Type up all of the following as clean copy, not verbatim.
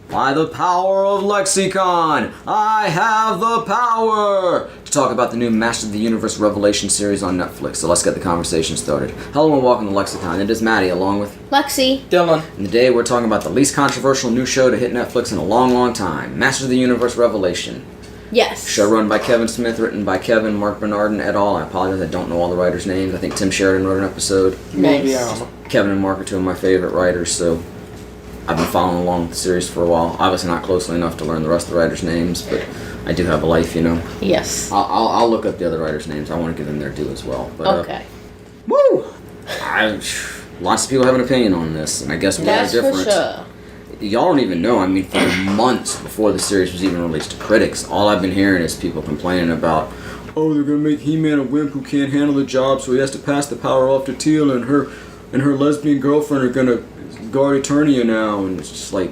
By the power of LexiCon, I have the power to talk about the new Master of the Universe Revelation series on Netflix. So let's get the conversation started. Hello and welcome to LexiCon. It is Maddie along with Lexi. Dylan. And today we're talking about the least controversial new show to hit Netflix in a long, long time. Master of the Universe Revelation. Yes. Show run by Kevin Smith, written by Kevin, Mark Bernardin et al. I apologize, I don't know all the writers' names. I think Tim Sheridan wrote an episode. Maybe, Nice. I don't know. Kevin and Mark are two of my favorite writers, so I've been following along with the series for a while. Obviously not closely enough to learn the rest of the writers' names, but I do have a life, you know. Yes. I'll look up the other writers' names. I want to give them their due as well. But, Okay. Woo! Lots of people have an opinion on this, and I guess we're That's different. for sure. Y'all don't even know. I mean, for months before the series was even released to critics, all I've been hearing is people complaining about, oh, they're gonna make He-Man a wimp who can't handle the job, so he has to pass the power off to Teela, and her lesbian girlfriend are gonna guard Eternia now, and it's just like,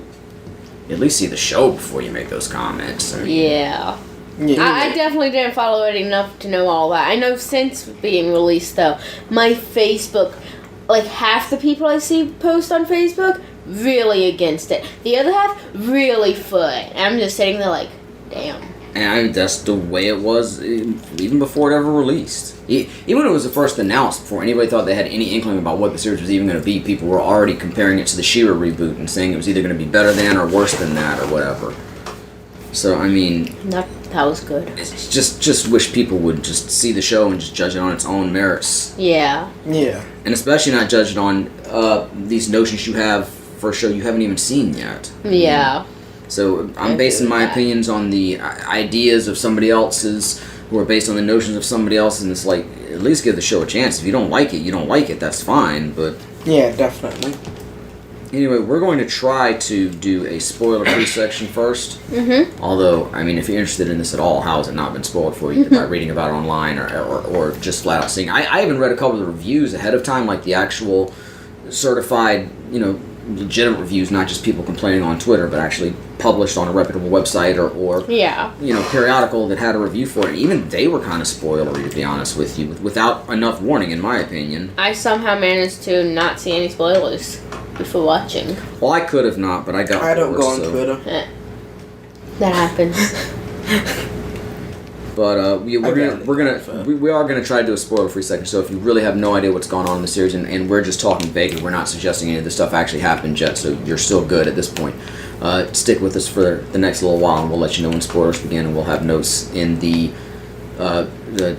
at least see the show before you make those comments. I mean, Yeah. I definitely didn't follow it enough to know all that. I know since being released, though, my Facebook, like half the people I see post on Facebook, really against it. The other half, really for it. And I'm just sitting there like, damn. And that's the way it was even before it ever released. Even when it was first announced, before anybody thought they had any inkling about what the series was even going to be, people were already comparing it to the She-Ra reboot and saying it was either going to be better than or worse than that or whatever. So, I mean, That was good. it's just wish people would just see the show and just judge it on its own merits. Yeah. Yeah. And especially not judge it on these notions you have for a show you haven't even seen yet. Yeah. So I I'm basing agree my with that. opinions on the ideas of somebody else's, who are based on the notions of somebody else, and it's like, at least give the show a chance. If you don't like it, you don't like it, that's fine, but Yeah, definitely. anyway, we're going to try to do a spoiler-free section first. Mm-hmm. Although, I mean, if you're interested in this at all, how has it not been spoiled for you by reading about it online or just flat out seeing? I even read a couple of the reviews ahead of time, like the actual certified, you know, legitimate reviews, not just people complaining on Twitter, but actually published on a reputable website or Yeah. you know, periodical that had a review for it. Even they were kind of spoilery, to be honest with you, without enough warning, in my opinion. I somehow managed to not see any spoilers before watching. Well, I could have not, but I got I don't bored, go on so. Twitter. That happens. But we are gonna try to do a spoiler-free section. So if you really have no idea what's going on in the series, and we're just talking vaguely, we're not suggesting any of this stuff actually happened yet. So you're still good at this point. Stick with us for the next little while, and we'll let you know when spoilers begin, and we'll have notes in the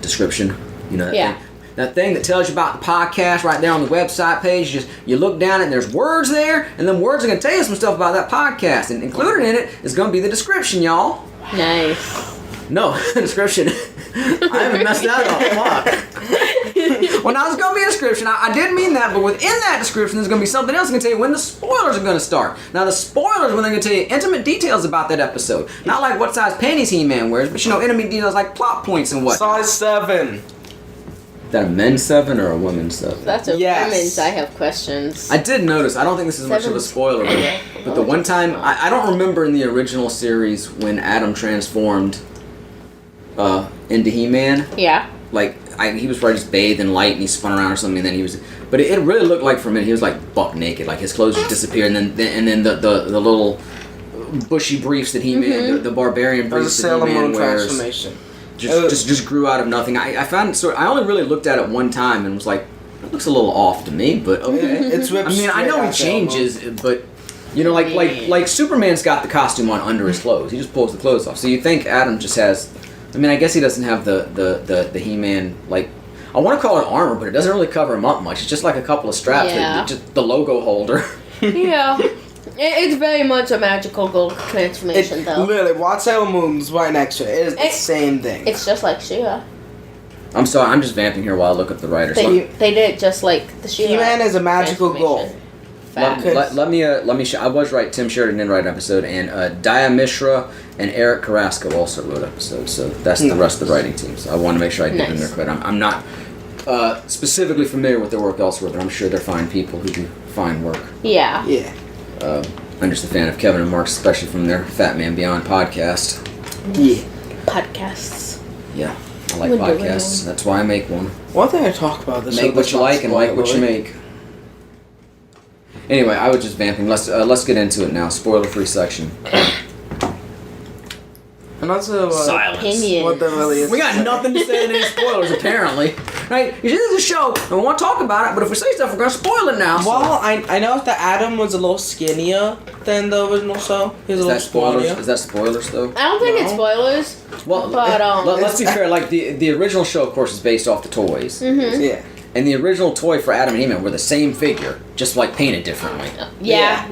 description. You know that Yeah. thing? That thing that tells you about the podcast right there on the website page. You look down and there's words there, and them words are gonna tell you some stuff about that podcast, and included in it is gonna be the description, y'all. Nice. No, description. I haven't messed that up. Fuck. Well, now there's going to be a description. I didn't mean that, but within that description, there's going to be something else that's going to tell you when the spoilers are going to start. Now, the spoilers when they're going to tell you intimate details about that episode. Not like what size panties He-Man wears, but you know, intimate details like plot points and what. Size 7. Is that a men's 7 or a women's 7? That's a Yes. women's. I have questions. I did notice. I don't think this is much of a spoiler, but the one time I don't remember in the original series when Adam transformed into He-Man. Yeah. Like he was probably just bathed in light and he spun around or something, and then he was. But it really looked like for a minute he was like buck naked, like his clothes just disappeared, and then the little bushy briefs that he made, the barbarian There's a briefs that Sailor He-Man Moon wears, transformation. just grew out of nothing. I found I only really looked at it one time and was like, that looks a little off to me, but okay. It's I mean, I know he changes, but. You know, like Superman's got the costume on under his clothes. He just pulls the clothes off. So you think Adam just has. I mean, I guess he doesn't have the He-Man, like, I want to call it armor, but it doesn't really cover him up much. It's just like a couple of straps, Yeah. just the logo holder. Yeah. It's very much a magical gold transformation, though. Literally, watch Sailor Moon's right next to it. It's the same thing. It's just like She-Ra. I'm sorry, I'm just vamping here while I look up the writers. They did it just like the She-Ra. He-Man is a magical gold. Let me show. I was right. Tim Sheridan didn't write an episode, and Dia Mishra and Eric Carrasco also wrote episodes. So that's the rest of the writing team. So I want to make sure I give them their credit. I'm not specifically familiar with their work elsewhere, but I'm sure they're fine people who do fine work. Yeah. Yeah. I'm just a fan of Kevin and Mark, especially from their Fat Man Beyond podcast. Yeah. Podcasts. Yeah, I like Would do podcasts. it. That's why I make one. One thing I talk about this Make what you like and like what you make. make. Anyway, I was just vamping. Let's get into it now. Spoiler-free section. And also, Silence. Opinion. what there really is. We got nothing to say in any spoilers, apparently. Right? This is a show, and we want to talk about it, but if we say stuff, we're going to spoil it now. So. Well, I know that Adam was a little skinnier than the original show. He was a little scrawnier. Is that spoilers, though? I don't think it's No. spoilers. Well, But, let's be fair. Like, the original show, of course, is based off the toys. Mm-hmm. Yeah. And the original toy for Adam and He-Man were the same figure, just, like, painted differently. Yeah.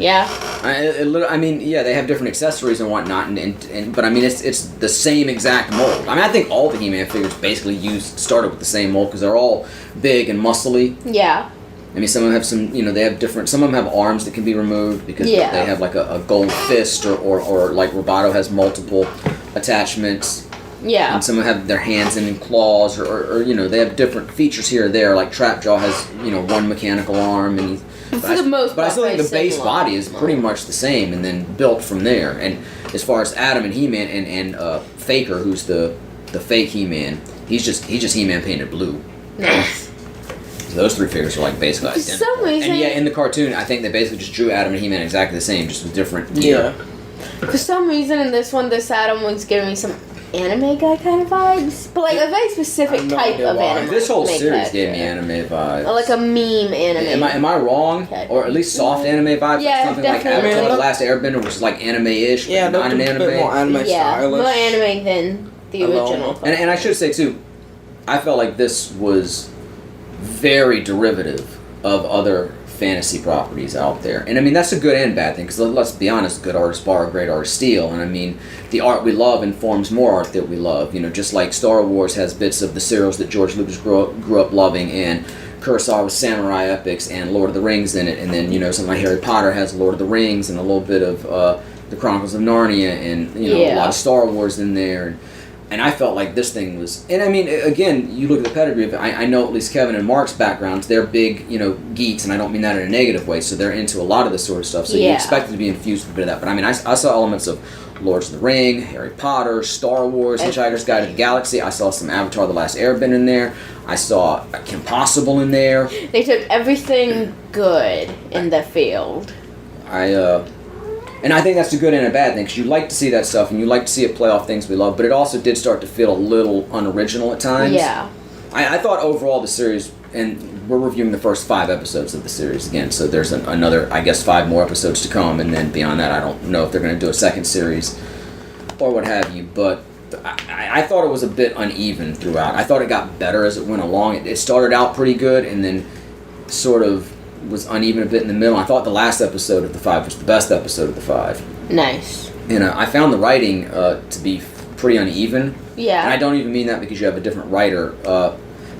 I mean, yeah, they have different accessories and whatnot, but I mean, it's the same exact mold. I mean, I think all the He-Man figures basically started with the same mold because they're all big and muscly. Yeah. I mean, some of them have some, they have different. Some of them have arms that can be removed because Yeah. they have like a gold fist, or like Roboto has multiple attachments. Yeah. And some have their hands and claws, or they have different features here or there. Like Trapjaw has, one mechanical arm, and For the most but I part, still think the very base similar. body is pretty much the same, and then built from there. And as far as Adam and He-Man and Faker, who's the fake He-Man, he's just He-Man painted blue. Nice. So those three figures are like basically For identical. some reason- And yeah, in the cartoon, I think they basically just drew Adam and He-Man exactly the same, just with different gear. Yeah. For some reason, in this one, this Adam was giving me some anime guy kind of vibes, but like a very specific I have no type idea of why. anime. This whole anime series gave me character. anime vibes. Or like a meme anime. Am I wrong? Okay. Or at least soft anime vibes? Yeah, Something like definitely. Avatar: I mean, The Last Airbender, which is like anime-ish, Yeah, but looked not a an anime. bit more anime Yeah, stylish. more anime than the Alone. original. And I should say too, I felt like this was very derivative of other fantasy properties out there. And I mean, that's a good and bad thing, because let's be honest, good artists borrow, great artists steal. And I mean, the art we love informs more art that we love. Just like Star Wars has bits of the serials that George Lucas grew up loving, and Kurosawa with samurai epics and Lord of the Rings in it. And then, something like Harry Potter has Lord of the Rings and a little bit of the Chronicles of Narnia, and, a lot of Star Wars in there. And I felt like this thing was, and I mean, again, you look at the pedigree of it. I know at least Kevin and Mark's backgrounds, they're big, geeks, and I don't mean that in a negative way. So they're into a lot of this sort of stuff. So you expect it to be infused with a bit of that. But I mean, I saw elements of Lords of the Ring, Harry Potter, Star Wars, Hitchhiker's Guide to the Galaxy. I saw some Avatar: The Last Airbender in there. I saw Kim Possible in there. They took everything good in the field. And I think that's a good and a bad thing, because you like to see that stuff, and you like to see it play off things we love, but it also did start to feel a little unoriginal at times. Yeah. I thought overall the series, and we're reviewing the first 5 episodes of the series again, so there's another, I guess, 5 more episodes to come, and then beyond that, I don't know if they're going to do a second series or what have you, but I thought it was a bit uneven throughout. I thought it got better as it went along. It started out pretty good, and then sort of was uneven a bit in the middle. I thought the last episode of the 5 was the best episode of the 5. Nice. And I found the writing to be pretty uneven. Yeah. And I don't even mean that because you have a different writer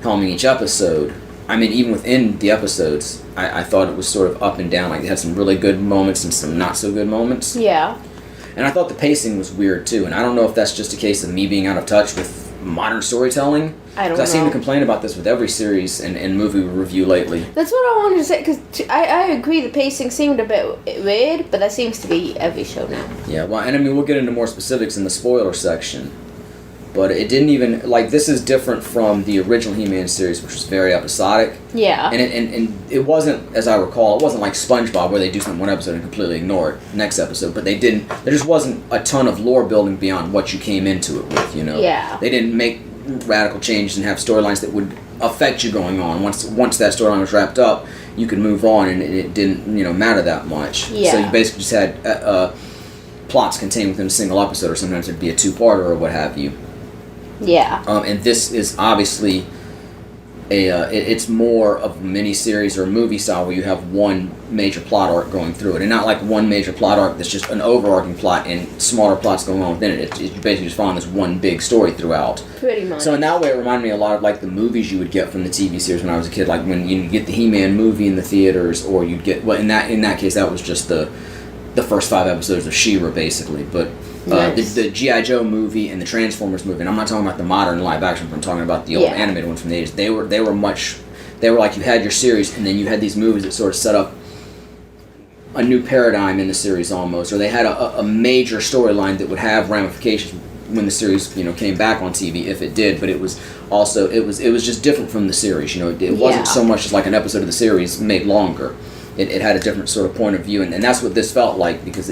helming each episode. I mean, even within the episodes, I thought it was sort of up and down. Like, they had some really good moments and some not so good moments. Yeah. And I thought the pacing was weird too. And I don't know if that's just a case of me being out of touch with modern storytelling. I don't know. Because I seem to complain about this with every series and movie review lately. That's what I wanted to say, because I agree the pacing seemed a bit weird, but that seems to be every show now. Yeah, well, and I mean, we'll get into more specifics in the spoiler section. But it didn't even, like, this is different from the original He-Man series, which was very episodic. Yeah. And it wasn't, as I recall, it wasn't like SpongeBob where they do something one episode and completely ignore it next episode. But there just wasn't a ton of lore building beyond what you came into it with, Yeah. They didn't make radical changes and have storylines that would affect you going on. Once that storyline was wrapped up, you could move on, and it didn't, matter that much. Yeah. So you basically just had plots contained within a single episode, or sometimes it'd be a 2-parter or what have you. Yeah. And this is obviously it's more of a mini-series or a movie style where you have one major plot arc going through it, and not like one major plot arc that's just an overarching plot and smaller plots going on within it. You basically just following this one big story throughout. Pretty much. So in that way, it reminded me a lot of like the movies you would get from the TV series when I was a kid, like when you get the He-Man movie in the theaters, or you'd get, well, in that case, that was just the first 5 episodes of She-Ra, basically, but Nice. the G.I. Joe movie and the Transformers movie, and I'm not talking about the modern live action, I'm talking about the old animated ones from the 80s. They were like, you had your series, and then you had these movies that sort of set up a new paradigm in the series almost, or they had a major storyline that would have ramifications when the series came back on TV, if it did. But it was also it was just different from the series. It wasn't so much as like an episode of the series made longer. it had a different sort of point of view, and that's what this felt like, because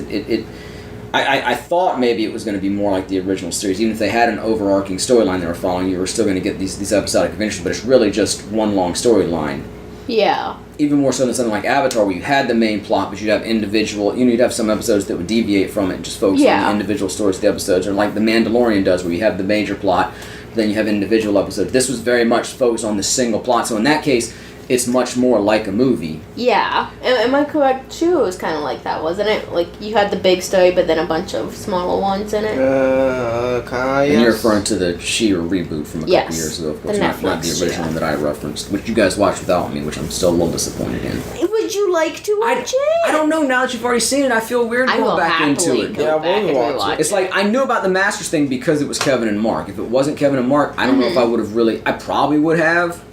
I thought maybe it was going to be more like the original series. Even if they had an overarching storyline they were following, you were still going to get these episodic adventures, but it's really just one long storyline. Yeah. Even more so than something like Avatar, where you had the main plot, but you'd have individual, you'd have some episodes that would deviate from it and just focus on the individual stories of the episodes, or like The Mandalorian does, where you have the major plot, then you have individual episodes. This was very much focused on the single plot, so in that case, it's much more like a movie. Yeah. Am I correct? Too, it was kind of like that, wasn't it? Like, you had the big story, but then a bunch of smaller ones in it. And you're referring to the She-Ra reboot from a couple years ago, of course, not the original one that I referenced, which you guys watched without me, which I'm still a little disappointed in. Would you like to watch it? I don't know. Now that you've already seen it, I feel weird going back into it. Yeah, we'll watch it. It's like, I knew about the Masters thing because it was Kevin and Mark. If it wasn't Kevin and Mark, I don't know if I would have really... I probably would have,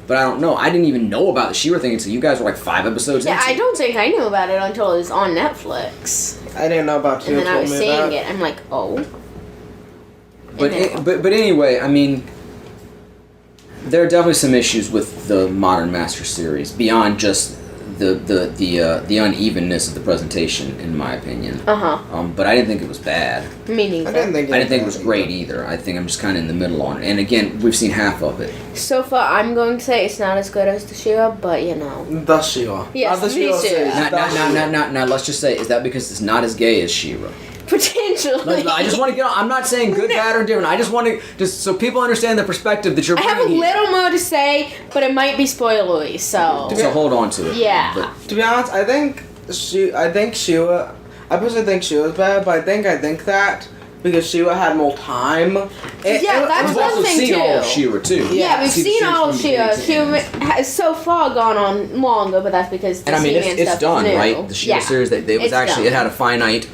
but I don't know. I didn't even know about the She-Ra thing until you guys were like 5 episodes into it. I don't think I knew about it until it was on Netflix. I didn't know about you. And then I was seeing it. I'm like, oh. But anyway, I mean, there are definitely some issues with the modern Master series beyond just the unevenness of the presentation, in my opinion. But I didn't think it was bad. Me neither. I didn't think it was great either. I think I'm just kind of in the middle on it. And again, we've seen half of it. So far, I'm going to say it's not as good as the She-Ra, but you know. The She-Ra. Yes, the She-Ra. Now, let's just say, is that because it's not as gay as She-Ra? Potentially. I just want to get on. I'm not saying good, bad, or different. I just want to, just so people understand the perspective that you're bringing. I have a little more to say, but it might be spoilery, so. So hold on to it. Yeah. But, to be honest, I think She-Ra, I personally think She-Ra's better, but I think that because She-Ra had more time. That's one thing seen too. all of She-Ra too. Yeah, we've seen all of She-Ra. She-Ra has so far gone on longer, but that's because the it's done, new. right? The She-Ra series, it had a finite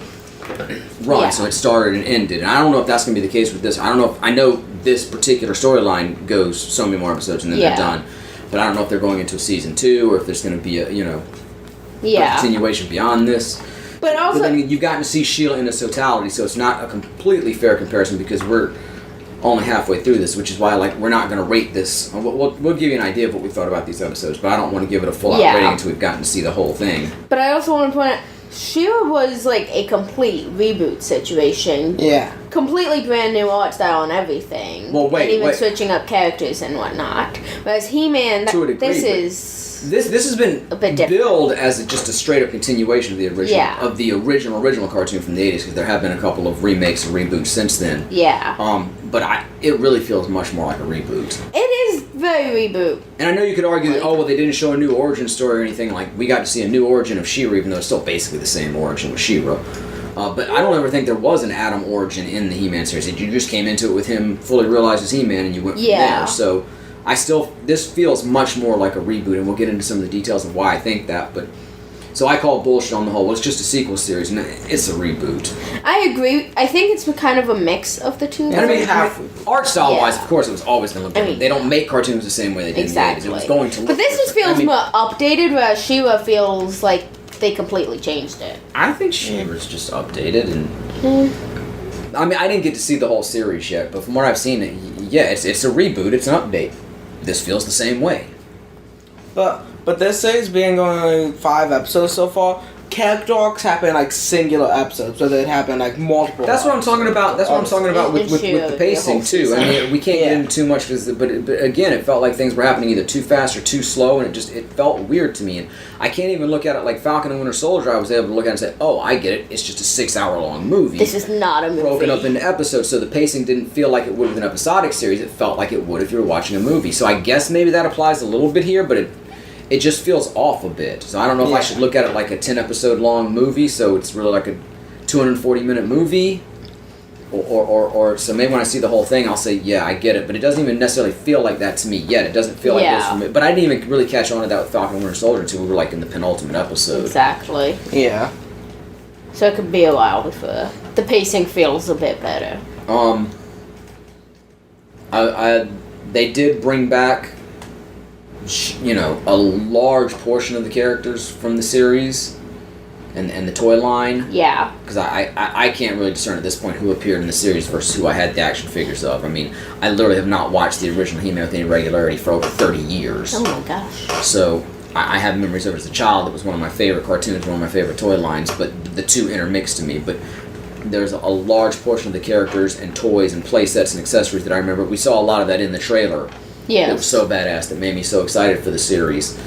run, so it started and ended. And I don't know if that's going to be the case with this. I know this particular storyline goes so many more episodes and then they're done. But I don't know if they're going into a season 2 or if there's going to be a continuation beyond this. But also, then you've gotten to see Sheila in its totality, so it's not a completely fair comparison because we're only halfway through this, which is why we're not going to rate this. We'll give you an idea of what we thought about these episodes, but I don't want to give it a full out rating until we've gotten to see the whole thing. But I also want to point out, She-Ra was like a complete reboot situation. Yeah. Completely brand new art style and everything. Well, and even switching up characters and whatnot. Whereas He-Man, this has been a bit different. billed as just a straight up continuation of the original cartoon from the 80s, because there have been a couple of remakes and reboots since then. Yeah. But it really feels much more like a reboot. It is very reboot. And I know you could argue that, they didn't show a new origin story or anything. Like, we got to see a new origin of She-Ra, even though it's still basically the same origin with She-Ra. But I don't ever think there was an Adam origin in the He-Man series. You just came into it with him fully realized as He-Man, and you went from there. So this feels much more like a reboot, and we'll get into some of the details of why I think that. But so I call bullshit on the whole. Well, it's just a sequel series, and it's a reboot. I agree. I think it's kind of a mix of the two. And I mean, art style wise, of course, it was always going to look different. They don't make cartoons the same way they did in the 80s. It was going to look But this just feels more updated, whereas She-Ra feels like they completely changed it. I think She-Ra's just updated, and I mean, I didn't get to see the whole series yet, but from what I've seen, it's a reboot. It's an update. This feels the same way. But this series being going 5 episodes so far, character arcs happen like singular episodes, so they'd happen like multiple. That's what I'm talking about. That's what I'm talking about with the pacing too. I mean, we can't get into too much but again, it felt like things were happening either too fast or too slow, and it felt weird to me. And I can't even look at it like Falcon and Winter Soldier. I was able to look at it and say, "Oh, I get it. It's just a 6-hour-long movie. This is not a movie broken up into episodes." So the pacing didn't feel like it would with an episodic series. It felt like it would if you were watching a movie. So I guess maybe that applies a little bit here, but it just feels off a bit. So I don't know if I should look at it like a 10-episode long movie, so it's really like a 240-minute movie, or so maybe when I see the whole thing, I'll say, yeah, I get it. But it doesn't even necessarily feel like that to me yet. It doesn't feel like this for me. But I didn't even really catch on to that with Falcon and Winter Soldier until we were like in the penultimate episode. Exactly. Yeah. So it could be a while before the pacing feels a bit better. They did bring back, a large portion of the characters from the series and the toy line. Yeah. Because I can't really discern at this point who appeared in the series versus who I had the action figures of. I mean, I literally have not watched the original He-Man with any regularity for over 30 years. Oh my gosh. So I have memories of it as a child. It was one of my favorite cartoons, one of my favorite toy lines, but the two intermixed to me. But there's a large portion of the characters and toys and play sets and accessories that I remember. We saw a lot of that in the trailer. Yeah. It was so badass that made me so excited for the series.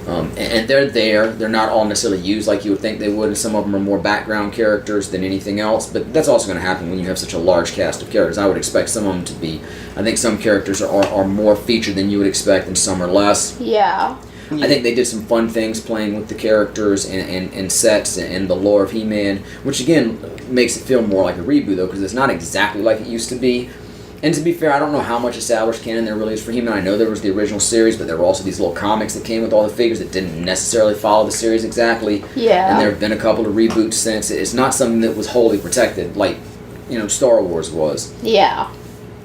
And they're there. They're not all necessarily used like you would think they would, and some of them are more background characters than anything else. But that's also going to happen when you have such a large cast of characters. I would expect some of them to be... I think some characters are more featured than you would expect, and some are less. Yeah. I think they did some fun things playing with the characters and sets and the lore of He-Man, which again makes it feel more like a reboot, though, because it's not exactly like it used to be. And to be fair, I don't know how much established canon there really is for He-Man. I know there was the original series, but there were also these little comics that came with all the figures that didn't necessarily follow the series exactly. Yeah. And there have been a couple of reboots since. It's not something that was wholly protected like, Star Wars was. Yeah.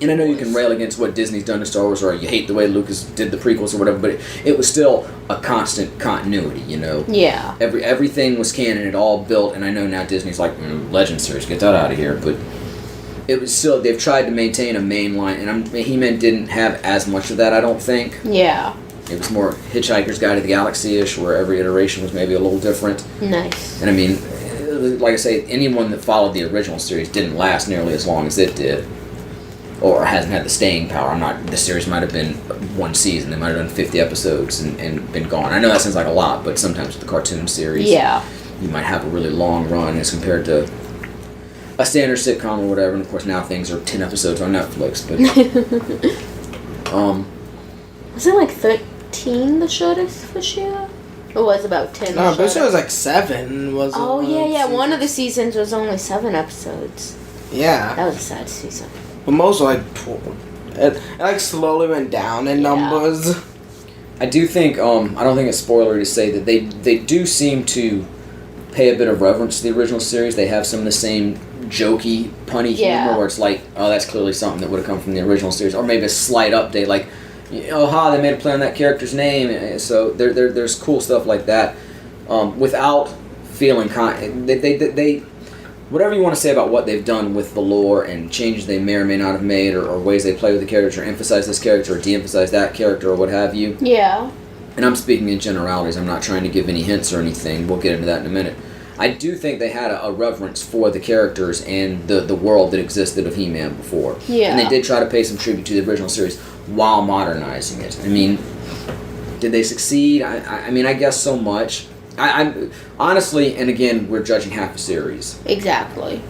And I know you can rail against what Disney's done to Star Wars, or you hate the way Lucas did the prequels or whatever, but it was still a constant continuity, Yeah. Everything was canon, it all built, and I know now Disney's like, Legend series, get that out of here, but it was still, they've tried to maintain a main line, and He-Man didn't have as much of that, I don't think. Yeah. It was more Hitchhiker's Guide to the Galaxy-ish, where every iteration was maybe a little different. Nice. And I mean, like I say, anyone that followed the original series didn't last nearly as long as it did. Or hasn't had the staying power. The series might have been one season. They might have done 50 episodes and been gone. I know that sounds like a lot, but sometimes with the cartoon series, you might have a really long run as compared to a standard sitcom or whatever. And of course now things are 10 episodes on Netflix. But was it like 13 the shortest this year? Or was it about 10? No, this year was like 7. Wasn't Oh yeah. season? One of the seasons was only 7 episodes. Yeah. That was a sad season. But most are like 12. It like slowly went down in numbers. I do think, I don't think it's spoilery to say that they do seem to pay a bit of reverence to the original series. They have some of the same jokey, punny humor where it's like, oh, that's clearly something that would have come from the original series. Or maybe a slight update, like, they made a play on that character's name. So there's cool stuff like that. Without feeling... They whatever you want to say about what they've done with the lore and changes they may or may not have made, or ways they play with the characters, or emphasize this character, or de-emphasize that character, or what have you. Yeah. And I'm speaking in generalities. I'm not trying to give any hints or anything. We'll get into that in a minute. I do think they had a reverence for the characters and the world that existed of He-Man before. Yeah. And they did try to pay some tribute to the original series while modernizing it. I mean, did they succeed? I mean, I guess so much. I'm honestly, and again, we're judging half a series. Exactly.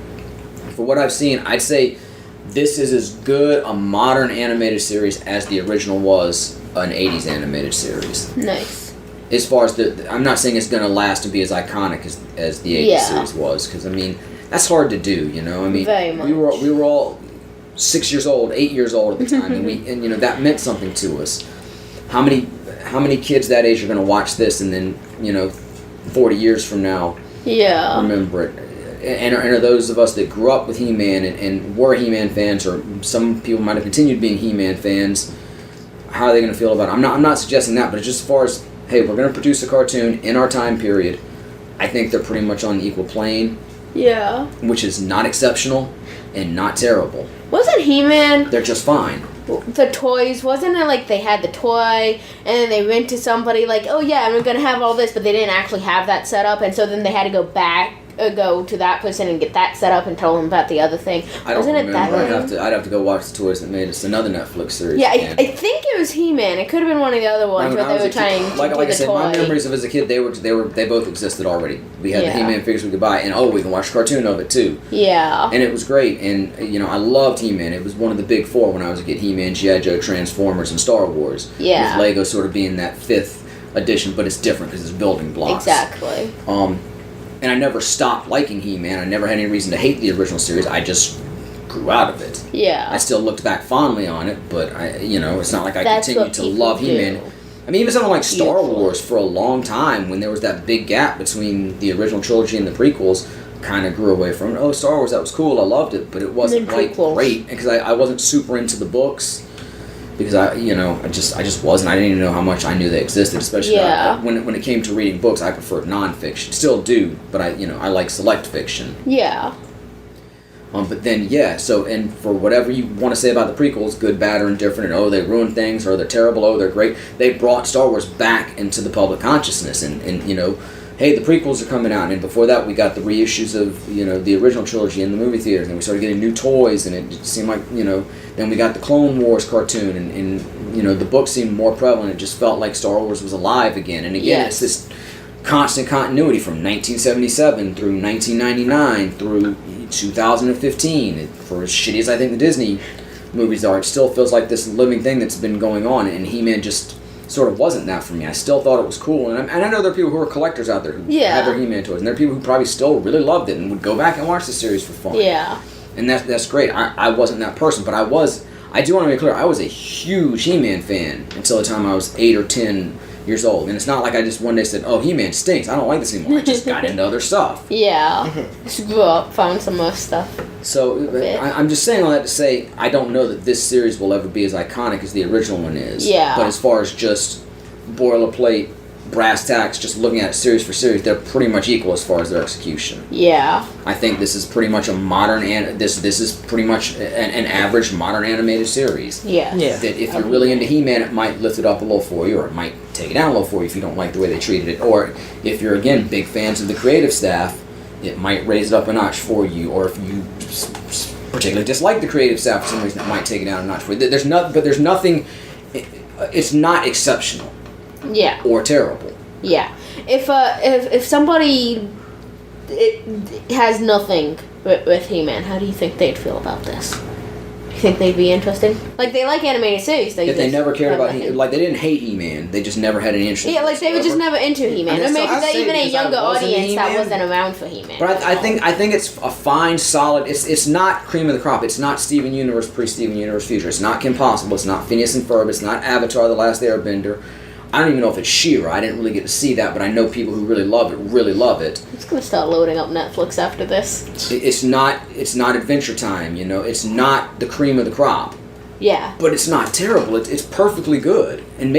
For what I've seen, I'd say this is as good a modern animated series as the original was an 80s animated series. Nice. As far as I'm not saying it's going to last and be as iconic as the 80s series was, because I mean that's hard to do. I mean, very much. we were all 6 years old, 8 years old at the time, and that meant something to us. How many kids that age are going to watch this and then 40 years from now remember it? And are those of us that grew up with He-Man and were He-Man fans, or some people might have continued being He-Man fans, how are they going to feel about it? I'm not suggesting that, but just as far as, hey, we're going to produce a cartoon in our time period, I think they're pretty much on the equal plane. Yeah. Which is not exceptional and not terrible. Wasn't He-Man... They're just fine. The toys, wasn't it like they had the toy and then they went to somebody like, oh yeah, I'm going to have all this, but they didn't actually have that set up, and so then they had to go to that person and get that set up and tell them about the other thing. I don't remember. I'd have to go watch the toys that made us. Another Netflix series. Yeah, I think it was He-Man. It could have been one of the other ones, but they were trying to like I said, toy. my memories of as a kid, they both existed already. We had the He-Man figures we could buy, and we can watch a cartoon of it too. Yeah. And it was great, and I loved He-Man. It was one of the big four when I was a kid: He-Man, G.I. Joe, Transformers, and Star Wars. Yeah. With Lego sort of being that fifth edition, but it's different because it's building blocks. Exactly. And I never stopped liking He-Man. I never had any reason to hate the original series. I just grew out of it. Yeah. I still looked back fondly on it, but it's not like I continued to love He-Man. I mean, even something like Star Wars for a long time, when there was that big gap between the original trilogy and the prequels, kind of grew away from it. Oh, Star Wars, that was cool. I loved it, but it wasn't like great because I wasn't super into the books. Because I just wasn't. I didn't even know how much I knew they existed. Especially when it came to reading books, I preferred nonfiction. Still do, but I like select fiction. Yeah. But then, and for whatever you want to say about the prequels, good, bad, or indifferent, and they ruined things, or they're terrible, they're great, they brought Star Wars back into the public consciousness, and hey, the prequels are coming out, and before that we got the reissues of, the original trilogy in the movie theaters, and we started getting new toys, and it seemed like, then we got the Clone Wars cartoon, and the book seemed more prevalent. It just felt like Star Wars was alive again, and again, It's this constant continuity from 1977 through 1999 through 2015. For as shitty as I think the Disney movies are, it still feels like this living thing that's been going on, and He-Man just sort of wasn't that for me. I still thought it was cool, and I know there are people who are collectors out there who have their He-Man toys, and there are people who probably still really loved it and would go back and watch the series for fun. Yeah. And that's great. I wasn't that person, but I do want to make clear, I was a huge He-Man fan until the time I was 8 or 10 years old. And it's not like I just one day said, oh, He-Man stinks, I don't like this anymore. I just got into other stuff. Yeah. Just grew up, found some more stuff. So I'm just saying all that to say, I don't know that this series will ever be as iconic as the original one is. Yeah. But as far as just boilerplate, brass tacks, just looking at it series for series, they're pretty much equal as far as their execution. Yeah. I think this is pretty much a modern, this is pretty much an average modern animated series. Yeah. That if you're really into He-Man, it might lift it up a little for you, or it might take it down a little for you if you don't like the way they treated it. Or if you're, again, big fans of the creative staff, it might raise it up a notch for you. Or if you particularly dislike the creative staff for some reason, it might take it down a notch for you. There's nothing, it's not exceptional. Yeah. Or terrible. Yeah. If somebody has nothing with He-Man, how do you think they'd feel about this? Do you think they'd be interested? Like, they like animated series. If they never cared about He-Man, like, they didn't hate He-Man, they just never had any interest. Yeah, like, they were just never into He-Man. Or maybe even a younger audience that wasn't around for He-Man. But I think it's a fine, solid, it's not cream of the crop. It's not Steven Universe, pre-Steven Universe future. It's not Kim Possible. It's not Phineas and Ferb. It's not Avatar, The Last Airbender. I don't even know if it's She-Ra. I didn't really get to see that, but I know people who really love it. It's gonna start loading up Netflix after this. It's not Adventure Time, It's not the cream of the crop. Yeah. But it's not terrible. It's perfectly good, and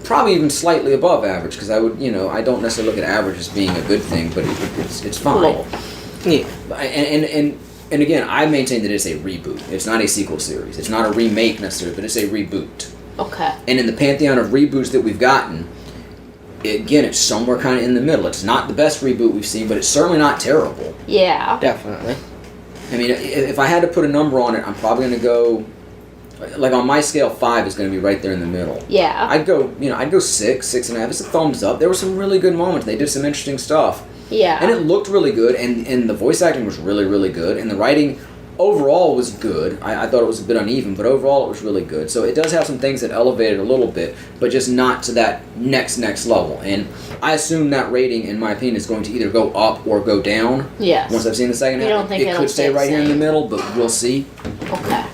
probably even slightly above average. Because I would, I don't necessarily look at average as being a good thing, but it's fine. Cool. Yeah. And again, I maintain that it's a reboot. It's not a sequel series. It's not a remake necessarily, but it's a reboot. Okay. And in the pantheon of reboots that we've gotten, again, it's somewhere kind of in the middle. It's not the best reboot we've seen, but it's certainly not terrible. Yeah. Definitely. I mean, if I had to put a number on it, I'm probably going to go, like on my scale, 5 is going to be right there in the middle. Yeah. I'd go 6, 6.5. It's a thumbs up. There were some really good moments. They did some interesting stuff. Yeah. And it looked really good, and the voice acting was really, really good, and the writing overall was good. I thought it was a bit uneven, but overall it was really good. So it does have some things that elevated a little bit, but just not to that next level. And I assume that rating, in my opinion, is going to either go up or go down. Yes. Once I've seen the second half. You don't think it could stay right here in the middle, but we'll see. Okay.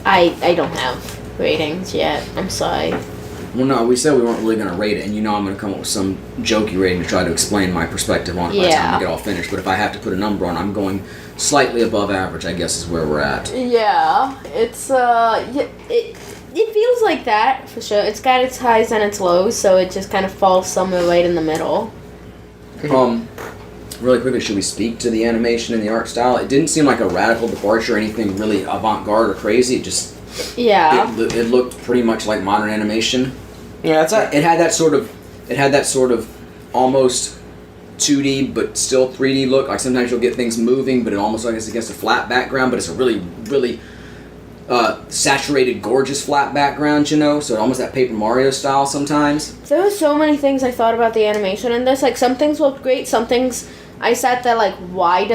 I don't have ratings yet. I'm sorry. Well, no, we said we weren't really going to rate it, and I'm going to come up with some jokey rating to try to explain my perspective on it by the time we get all finished. But if I have to put a number on, I'm going slightly above average, I guess, is where we're at. Yeah, it's it feels like that for sure. It's got its highs and its lows, so it just kind of falls somewhere right in the middle. Really quickly, should we speak to the animation and the art style? It didn't seem like a radical departure or anything really avant-garde or crazy. It just it looked pretty much like modern animation. Yeah, it had that sort of almost 2D but still 3D look. Like sometimes you'll get things moving, but it almost like it's against a flat background, but it's a really, really saturated, gorgeous flat background, so almost that Paper Mario style sometimes. There were so many things I thought about the animation in this. Like, some things looked great, some things I sat there like, why?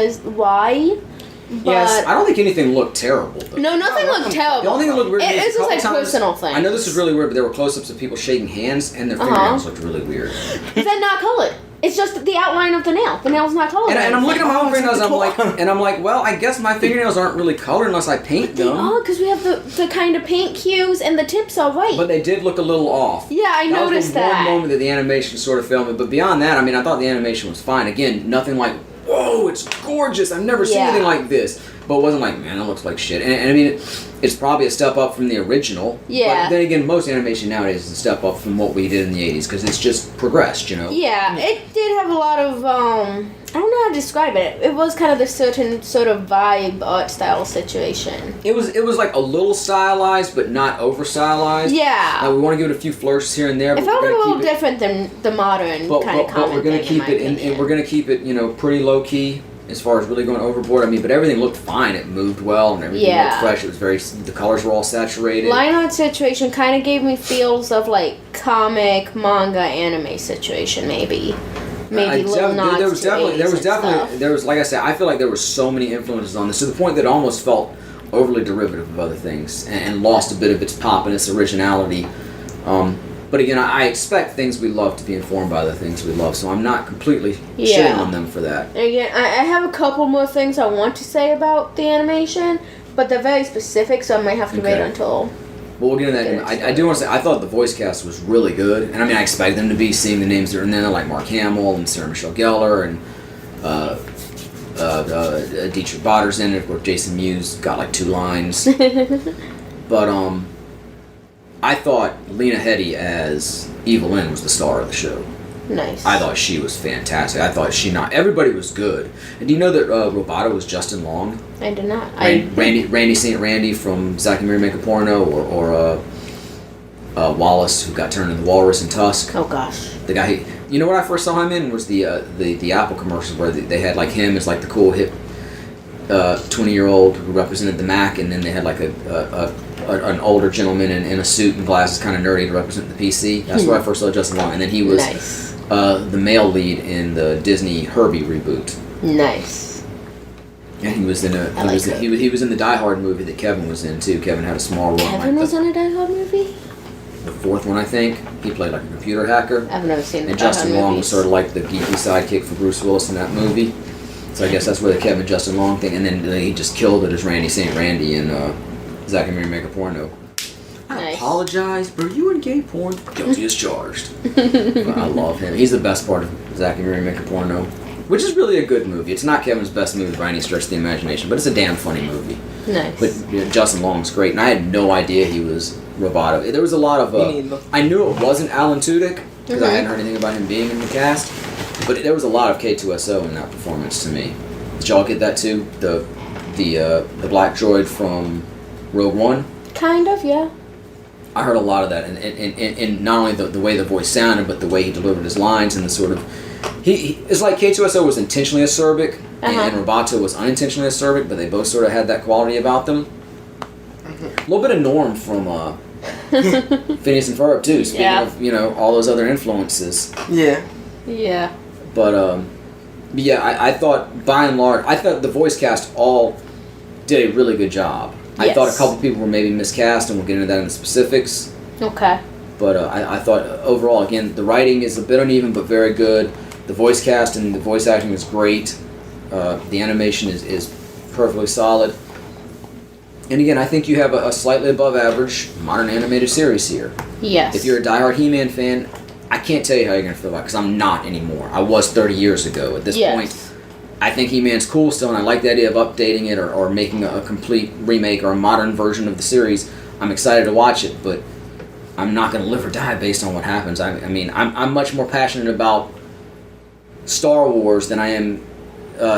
But yes, I don't think anything looked terrible. Though. No, nothing looked terrible. The only thing that looked weird is just like personal things. I know this is really weird, but there were close-ups of people shaking hands, and their fingernails looked really weird. They're not colored. It's just the outline of the nail. The nail's not colored. And I'm looking at my own fingernails, I'm like, well, I guess my fingernails aren't really colored unless I paint them. They are, because we have the kind of paint cues, and the tips are right. But they did look a little off. Yeah, I noticed that. That was the one moment that the animation sort of failed me. But beyond that, I thought the animation was fine. Again, nothing like, whoa, it's gorgeous. I've never seen anything like this. But it wasn't like, man, that looks like shit. And it's probably a step up from the original. Yeah. But then again, most animation nowadays is a step up from what we did in the 80s because it's just progressed, Yeah, it did have a lot of I don't know how to describe it. It was kind of the certain sort of vibe art style situation. It was like a little stylized, but not over stylized. Yeah. We want to give it a few flourishes here and there. It felt a little different than the modern kind of comic. But we're going to keep it, and we're going to keep it, pretty low key as far as really going overboard. I mean, but everything looked fine. It moved well, and everything looked fresh. It was the colors were all saturated. Line art situation kind of gave me feels of like comic, manga, anime situation, maybe. Maybe little nods there was definitely stuff. like I said, I feel like there were so many influences on this to the point that it almost felt overly derivative of other things and lost a bit of its pop and its originality. But again, I expect things we love to be informed by the things we love, so I'm not completely shitting on them for that. And again, I have a couple more things I want to say about the animation, but they're very specific, so I might have to wait until... Well, we'll get into that. I do want to say, I thought the voice cast was really good. And I mean, I expect them to be, seeing the names that are in there, like Mark Hamill and Sarah Michelle Gellar and Dietrich Bader's in it. Of course, Jason Mewes got like 2 lines. But I thought Lena Headey as Evil-Lyn was the star of the show. Nice. I thought she was fantastic. I thought everybody was good. And do you know that Roboto was Justin Long? I did not. Randy St. Randy from Zack and Miri Make a Porno, or Wallace, who got turned into the Walrus in Tusk. Oh gosh. The guy, you know what I first saw him in was the Apple commercials where they had like him as like the cool hip 20-year-old who represented the Mac, and then they had like an older gentleman in a suit and glasses, kind of nerdy, to represent the PC. That's where I first saw Justin Long, and then he was the male lead in the Disney Herbie reboot. Nice. And he was in he was in the Die Hard movie that Kevin was in too. Kevin had a small role. Kevin was in a Die Hard movie? The 4th one, I think. He played like a computer hacker. I've never seen the And Die Hard Justin Long was movies. sort of like the geeky sidekick for Bruce Willis in that movie. So I guess that's where the Kevin Justin Long thing. And then he just killed it as Randy St. Randy in Zack and Miri Make a Porno. I apologize, but are you in gay porn? Guilty as charged. I love him. He's the best part of Zack and Miri Make a Porno, which is really a good movie. It's not Kevin's best movie by any stretch of the imagination, but it's a damn funny movie. Nice. But Justin Long's great, and I had no idea he was Roboto. There was a lot of... I knew it wasn't Alan Tudyk, because I hadn't heard anything about him being in the cast, but there was a lot of K2SO in that performance to me. Did y'all get that too? The black droid from Rogue One? Kind of, yeah. I heard a lot of that, and not only the way the voice sounded, but the way he delivered his lines and the sort of... It's like K2SO was intentionally acerbic, and Roboto was unintentionally acerbic, but they both sort of had that quality about them. A little bit of Norm from Phineas and Ferb, too, speaking of, all those other influences. Yeah. Yeah. But, I thought, by and large, I thought the voice cast all did a really good job. I thought a couple people were maybe miscast, and we'll get into that in the specifics. Okay. But I thought overall, again, the writing is a bit uneven, but very good. The voice cast and the voice acting is great. The animation is perfectly solid. And again, I think you have a slightly above average modern animated series here. Yes. If you're a diehard He-Man fan, I can't tell you how you're going to feel about it, because I'm not anymore. I was 30 years ago. At this point, I think He-Man's cool still, and I like the idea of updating it or making a complete remake or a modern version of the series. I'm excited to watch it, but I'm not going to live or die based on what happens. I mean, I'm much more passionate about Star Wars than I am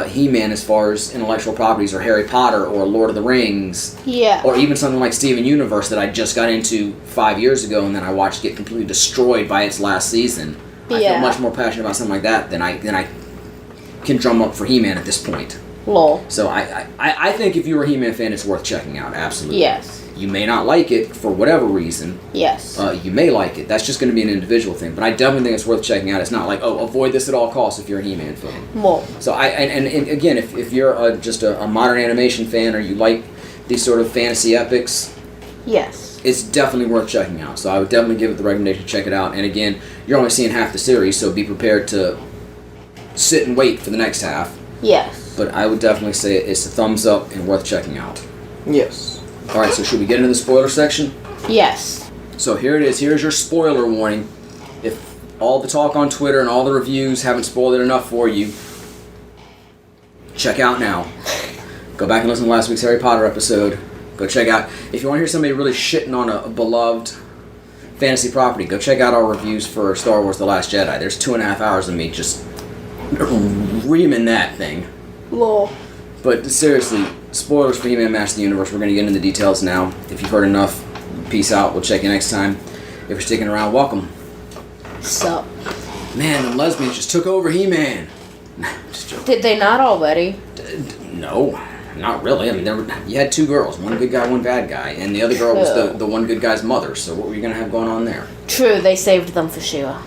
He-Man as far as intellectual properties, or Harry Potter, or Lord of the Rings. Yeah. Or even something like Steven Universe that I just got into 5 years ago and then I watched get completely destroyed by its last season. I feel much more passionate about something like that than I can drum up for He-Man at this point. Lol. So I think if you're a He-Man fan, it's worth checking out, absolutely. Yes. You may not like it for whatever reason. Yes. You may like it. That's just going to be an individual thing. But I definitely think it's worth checking out. It's not like, avoid this at all costs if you're a He-Man fan. Lol. So and again, if you're just a modern animation fan, or you like these sort of fantasy epics, yes, it's definitely worth checking out. So I would definitely give it the recommendation to check it out. And again, you're only seeing half the series, so be prepared to sit and wait for the next half. Yes. But I would definitely say it's a thumbs up and worth checking out. Yes. Alright, so should we get into the spoiler section? Yes. So here it is. Here's your spoiler warning. If all the talk on Twitter and all the reviews haven't spoiled it enough for you, check out now. Go back and listen to last week's Harry Potter episode. Go check out. If you want to hear somebody really shitting on a beloved fantasy property, go check out our reviews for Star Wars The Last Jedi. There's 2.5 hours of me just reaming that thing. Lol. But seriously, spoilers for He-Man Master of the Universe. We're going to get into the details now. If you've heard enough, peace out. We'll check you next time. If you're sticking around, welcome. Sup? Man, the lesbians just took over He-Man. Just joking. Did they not already? No, not really. I mean, you had two girls, one good guy, one bad guy, and the other girl was the one good guy's mother. So what were you going to have going on there? True, they saved them for Sheila.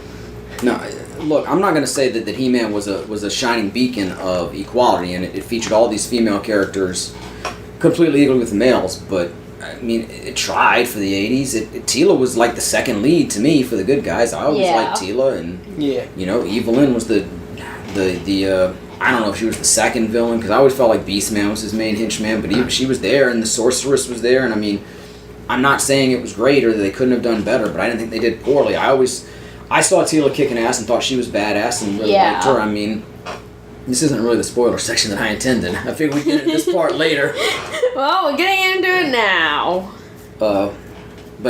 No, look, I'm not going to say that He-Man was a shining beacon of equality, and it featured all these female characters completely equal with the males, but I mean, it tried for the 80s. Teela was like the second lead to me for the good guys. I always liked Teela, and you know, Evil-Lyn was the I don't know if she was the second villain, because I always felt like Beastman was his main henchman, but she was there, and the Sorceress was there, and I mean, I'm not saying it was great or that they couldn't have done better, but I didn't think they did poorly. I saw Teela kicking ass and thought she was badass and really liked her. I mean, this isn't really the spoiler section that I intended. I figured we'd get into this part later. Well, we're getting into it now. But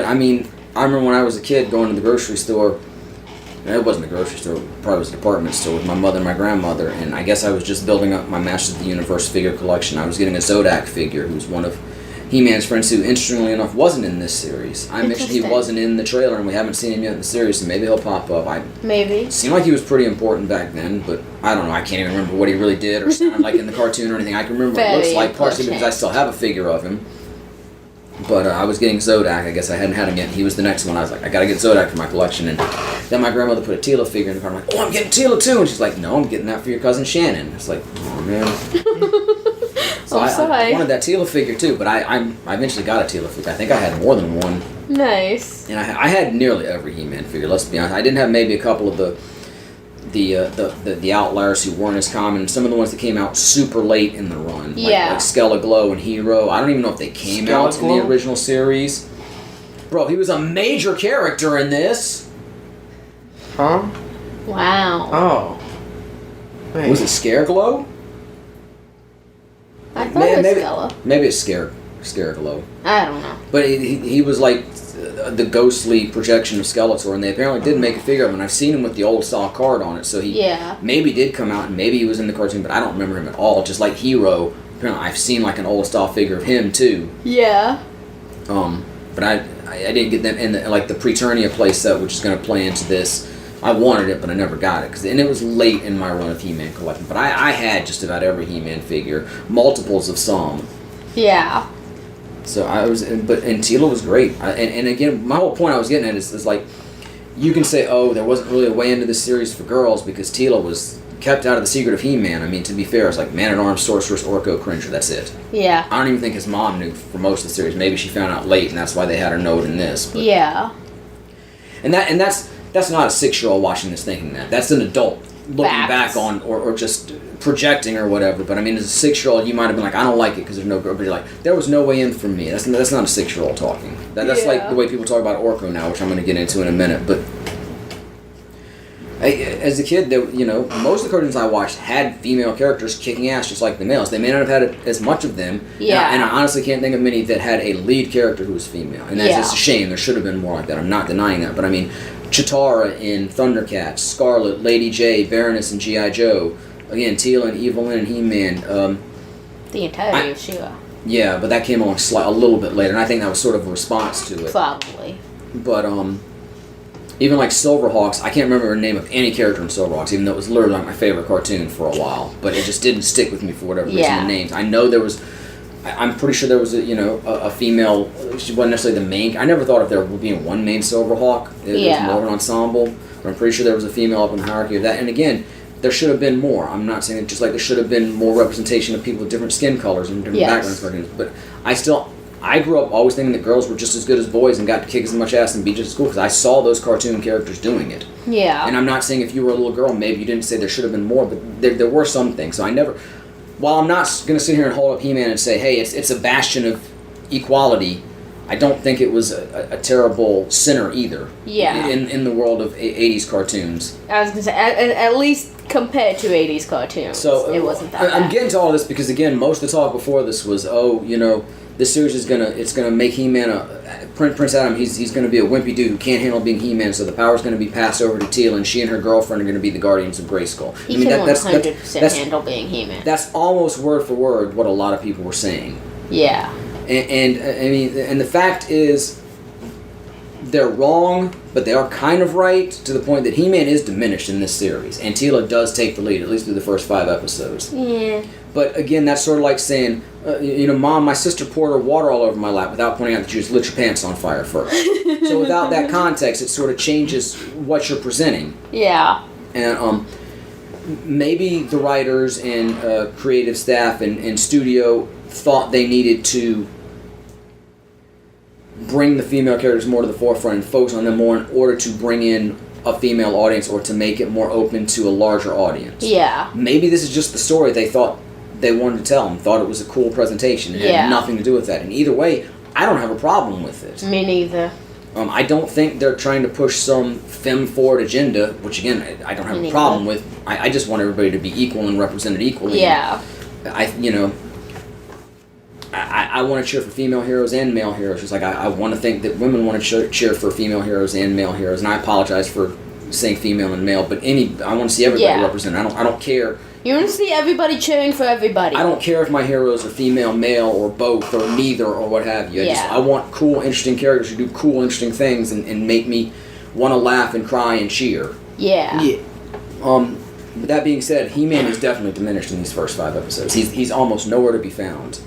I mean, I remember when I was a kid going to the grocery store. And it wasn't a grocery store, it probably was a department store with my mother and my grandmother, and I guess I was just building up my Masters of the Universe figure collection. I was getting a Zodak figure, who's one of He-Man's friends who, interestingly enough, wasn't in this series. I mentioned he wasn't in the trailer, and we haven't seen him yet in the series, so maybe he'll pop up. Maybe. Seemed like he was pretty important back then, but I don't know, I can't even remember what he really did or sounded like in the cartoon or anything. I can remember what he looks like, partially because I still have a figure of him. But I was getting Zodak. I guess I hadn't had him yet. He was the next one. I was like, I gotta get Zodak for my collection. And then my grandmother put a Teela figure in the car. I'm like, oh, I'm getting Teela too. And she's like, no, I'm getting that for your cousin Shannon. It's like, oh man. So I wanted that Teela figure too, but I eventually got a Teela figure. I think I had more than one. Nice. And I had nearly every He-Man figure. Let's be honest. I didn't have maybe a couple of the outliers who weren't as common. Some of the ones that came out super late in the run, like Skella Glow and Hero. I don't even know if they came out in the original series. Bro, he was a major character in this. Huh? Wow. Oh. Wait. Was it Scare Glow? I thought it was Skella. Maybe it's Scare Glow. I don't know. But he was like the ghostly projection of Skeletor, and they apparently did make a figure of him, and I've seen him with the old style card on it, so he maybe did come out, and maybe he was in the cartoon, but I don't remember him at all. Just like Hero, apparently I've seen like an old style figure of him too. Yeah. But I didn't get them in the Preternia playset, which is going to play into this. I wanted it, but I never got it, and it was late in my run of He-Man collecting. But I had just about every He-Man figure, multiples of some. Yeah. So and Teela was great. And again, my whole point I was getting at is like, you can say, oh, there wasn't really a way into this series for girls because Teela was kept out of the secret of He-Man. I mean, to be fair, it's like Man-at-Arms, Sorceress, Orko, Cringer, that's it. Yeah. I don't even think his mom knew for most of the series. Maybe she found out late, and that's why they had her note in this. But, yeah. And that's not a 6-year-old watching this thinking that. That's an adult looking back on or just projecting or whatever. But I mean, as a 6-year-old, you might have been like, I don't like it because there's no girl. But you're like, there was no way in for me. That's not a 6-year-old talking. That's like the way people talk about Orko now, which I'm going to get into in a minute. But as a kid, most of the cartoons I watched had female characters kicking ass just like the males. They may not have had as much of them. Yeah. And I honestly can't think of many that had a lead character who was female. And that's just a shame. There should have been more like that. I'm not denying that. But I mean, Chitara in Thundercats, Scarlet, Lady J, Baroness in G.I. Joe, again, Teela and Evil-Lyn and He-Man. The entirety of Sheila. Yeah, but that came along a little bit later, and I think that was sort of a response to it. Probably. But even like Silverhawks, I can't remember the name of any character in Silverhawks, even though it was literally like my favorite cartoon for a while. But it just didn't stick with me for whatever reason. The names. I know there was. I'm pretty sure there was a female. She wasn't necessarily the main. I never thought of there being one main Silverhawk. It was more of an ensemble. But I'm pretty sure there was a female up in the hierarchy of that. And again, there should have been more. I'm not saying it, just like there should have been more representation of people with different skin colors and different backgrounds. But I grew up always thinking that girls were just as good as boys and got to kick as much ass and be just as cool because I saw those cartoon characters doing it. Yeah. And I'm not saying if you were a little girl, maybe you didn't say there should have been more, but there were some things. So I never. While I'm not going to sit here and hold up He-Man and say, hey, it's a bastion of equality, I don't think it was a terrible sinner either. Yeah. In the world of 80s cartoons. I was going to say, at least compared to 80s cartoons. So it wasn't that I'm bad. getting to all this because again, most of the talk before this was, this series is gonna make He-Man Prince Adam. He's gonna be a wimpy dude who can't handle being He-Man. So the power's gonna be passed over to Teela, and she and her girlfriend are gonna be the Guardians of Grayskull. He can 100% handle being He-Man. That's almost word for word what a lot of people were saying. Yeah. And the fact is, they're wrong, but they are kind of right to the point that He-Man is diminished in this series, and Teela does take the lead, at least through the first 5 episodes. Yeah. But again, that's sort of like saying, Mom, my sister poured her water all over my lap without pointing out that you just lit your pants on fire first. So without that context, it sort of changes what you're presenting. Yeah. And maybe the writers and creative staff and studio thought they needed to bring the female characters more to the forefront and focus on them more in order to bring in a female audience or to make it more open to a larger audience. Yeah. Maybe this is just the story they thought they wanted to tell and thought it was a cool presentation. It had nothing to do with that. And either way, I don't have a problem with it. Me neither. I don't think they're trying to push some fem-forward agenda, which again, I don't have a problem with. I just want everybody to be equal and represented equally. Yeah. I want to cheer for female heroes and male heroes. Just like I want to think that women want to cheer for female heroes and male heroes. And I apologize for saying female and male, but I want to see everybody represented. I don't care. You want to see everybody cheering for everybody. I don't care if my heroes are female, male, or both, or neither, or what have you. I want cool, interesting characters who do cool, interesting things and make me want to laugh and cry and cheer. Yeah. Yeah. But that being said, He-Man is definitely diminished in these first 5 episodes. He's almost nowhere to be found.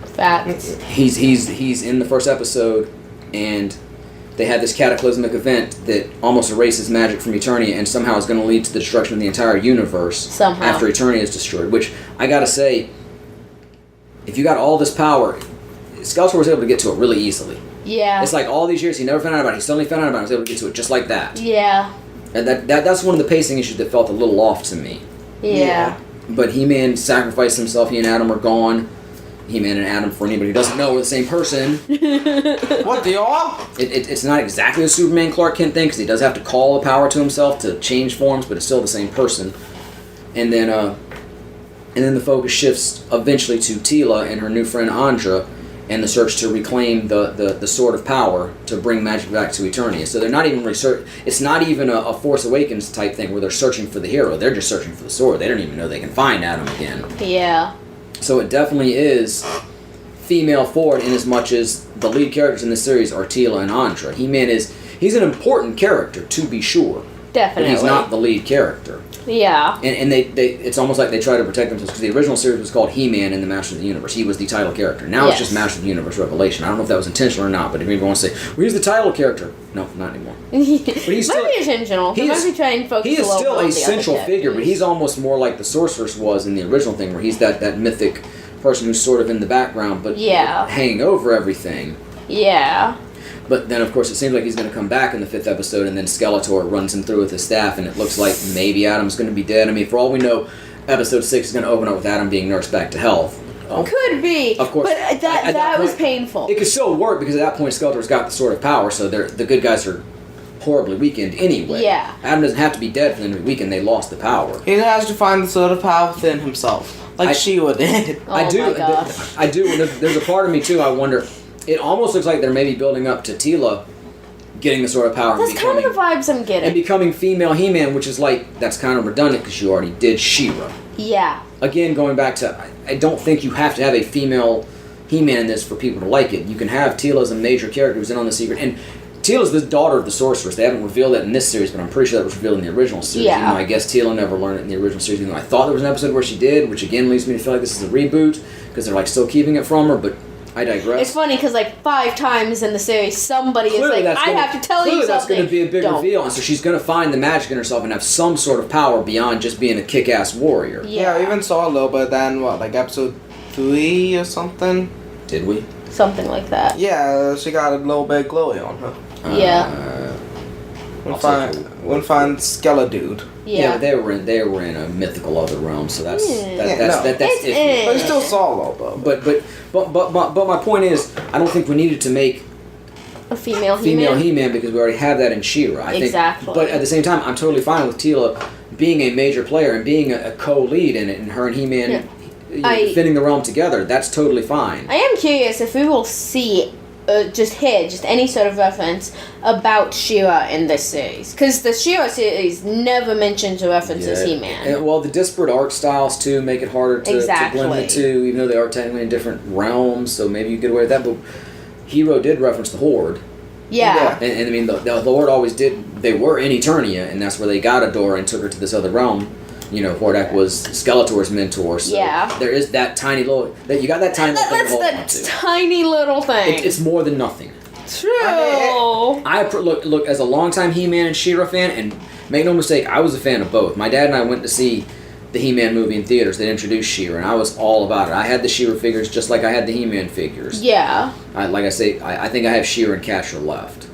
Facts. He's in the first episode, and they had this cataclysmic event that almost erases magic from Eternia and somehow is going to lead to the destruction of the entire universe after Eternia is destroyed. Which, I gotta say, if you got all this power, Skeletor was able to get to it really easily. Yeah. It's like all these years he never found out about it. He suddenly found out about it and was able to get to it just like that. Yeah. And that's one of the pacing issues that felt a little off to me. Yeah. But He-Man sacrificed himself. He and Adam are gone. He-Man and Adam, for anybody who doesn't know, are the same person. What, they are? It's not exactly a Superman Clark Kent thing, because he does have to call the power to himself to change forms, but it's still the same person. And then the focus shifts eventually to Teela and her new friend Andra, and the search to reclaim the Sword of Power to bring magic back to Eternia. So they're not even it's not even a Force Awakens type thing where they're searching for the hero. They're just searching for the sword. They don't even know they can find Adam again. Yeah. So it definitely is female forward in as much as the lead characters in this series are Teela and Andra. He's an important character, to be sure. Definitely. But he's not the lead character. Yeah. And they it's almost like they try to protect themselves, because the original series was called He-Man and the Master of the Universe. He was the title character. Now it's just Master of the Universe Revelation. I don't know if that was intentional or not, but if you want to say, well, he's the title character. No, not anymore. But he's still, might be intentional. He might be trying to focus he is a little still on a the central other figure, but characters. he's almost more like the Sorceress was in the original thing, where he's that mythic person who's sort of in the background, but hanging over everything. Yeah. But then, of course, it seems like he's going to come back in the 5th episode, and then Skeletor runs him through with his staff, and it looks like maybe Adam's going to be dead. I mean, for all we know, episode 6 is going to open up with Adam being nursed back to health. Could be. Of course. But that was painful. It could still work, because at that point, Skeletor's got the Sword of Power, so the good guys are horribly weakened anyway. Yeah. Adam doesn't have to be dead for them to be weakened. They lost the power. He has to find the Sword of Power within himself. Like She-Ra did. Oh my gosh. I do. There's a part of me, too, I wonder. It almost looks like they're maybe building up to Teela getting the Sword of Power. That's kind of the vibes I'm getting. And becoming female He-Man, which is like, that's kind of redundant because you already did She-Ra. Yeah. Again, going back to, I don't think you have to have a female He-Man in this for people to like it. You can have Teela as a major character who's in on the secret. And Teela's the daughter of the Sorceress. They haven't revealed that in this series, but I'm pretty sure that was revealed in the original series. Yeah. Even though I guess Teela never learned it in the original series. Even though I thought there was an episode where she did, which again leads me to feel like this is a reboot, because they're like still keeping it from her, but I digress. It's funny because like 5 times in the series, somebody is like, I have to tell you something. That's going to be a big reveal, and so she's going to find the magic in herself and have some sort of power beyond just being a kick-ass warrior. Yeah, I even saw a little bit then, like episode 3 or something? Did we? Something like that. Yeah, she got a little bit glowy on her. When find Skeledude. Yeah. They were in a mythical other realm, so that's But he still saw a little bit. But my point is, I don't think we needed to make a female He-Man because we already have that in She-Ra. I Exactly. think, but at the same time, I'm totally fine with Teela being a major player and being a co-lead in it, and her and He-Man fitting the realm together. That's totally fine. I am curious if we will see just any sort of reference about She-Ra in this series. Because the She-Ra series never mentions or references He-Man. And, well, the disparate art styles, too, make it harder to blend the two, even though they are technically in different realms, so maybe you get away with that. But Hero did reference the Horde. Yeah. And I mean, the Horde always did, they were in Eternia, and that's where they got Adora and took her to this other realm. You know, Hordak was Skeletor's mentor, so there is that tiny little... you got that tiny little thing to hold on to. Tiny little thing. It's more than nothing. True. Look, as a longtime He-Man and She-Ra fan, and make no mistake, I was a fan of both. My dad and I went to see the He-Man movie in theaters. They introduced She-Ra, and I was all about it. I had the She-Ra figures just like I had the He-Man figures. Yeah. Like I say, I think I have She-Ra and Catra left.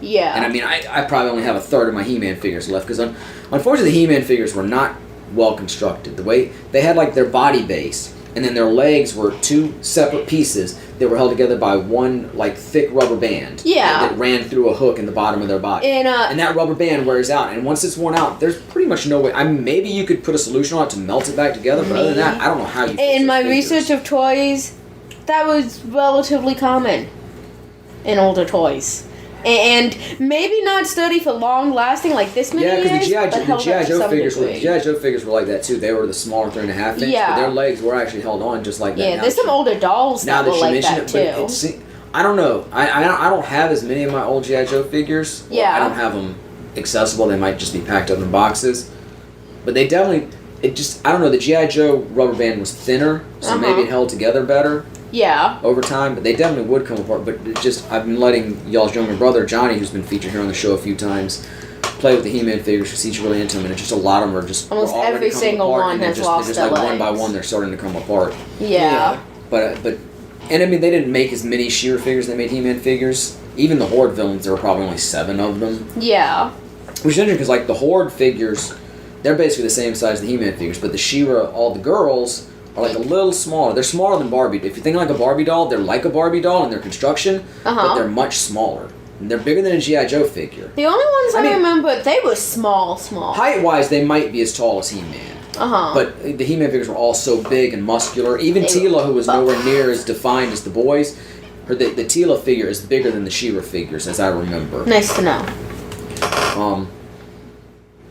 Yeah. And I mean, I probably only have a third of my He-Man figures left, because unfortunately the He-Man figures were not well constructed. The way they had like their body base, and then their legs were two separate pieces that were held together by one like thick rubber band. Yeah. That ran through a hook in the bottom of their body. And that rubber band wears out, and once it's worn out, there's pretty much no way. I mean, maybe you could put a solution on it to melt it back together, but other than that, I don't know how you. In my research of toys, that was relatively common in older toys. And maybe not sturdy for long lasting like this many years. Yeah, because the G.I. Joe figures were like that too. They were the smaller 3.5 inch, but their legs were actually held on just like that. Yeah, there's some older dolls that were like that too. I don't know. I don't have as many of my old G.I. Joe figures. Yeah. I don't have them accessible. They might just be packed up in boxes. But they definitely, I don't know, the G.I. Joe rubber band was thinner, so maybe it held together better. Yeah. Over time, but they definitely would come apart. But I've been letting y'all's younger brother, Johnny, who's been featured here on the show a few times, play with the He-Man figures because he's really into them, and it's just a lot of them are just almost every single one has lost their legs. Like one by one, they're starting to come apart. Yeah. But and I mean, they didn't make as many She-Ra figures. They made He-Man figures. Even the Horde villains, there were probably only 7 of them. Yeah. Which is interesting because like the Horde figures, they're basically the same size as the He-Man figures, but the She-Ra, all the girls are like a little smaller. They're smaller than Barbie. If you think like a Barbie doll, they're like a Barbie doll in their construction, but they're much smaller. And they're bigger than a G.I. Joe figure. The only ones I remember, they were small. Height-wise, they might be as tall as He-Man. But the He-Man figures were all so big and muscular. Even Teela, who was nowhere near as defined as the boys, the Teela figure is bigger than the She-Ra figures, as I remember. Nice to know.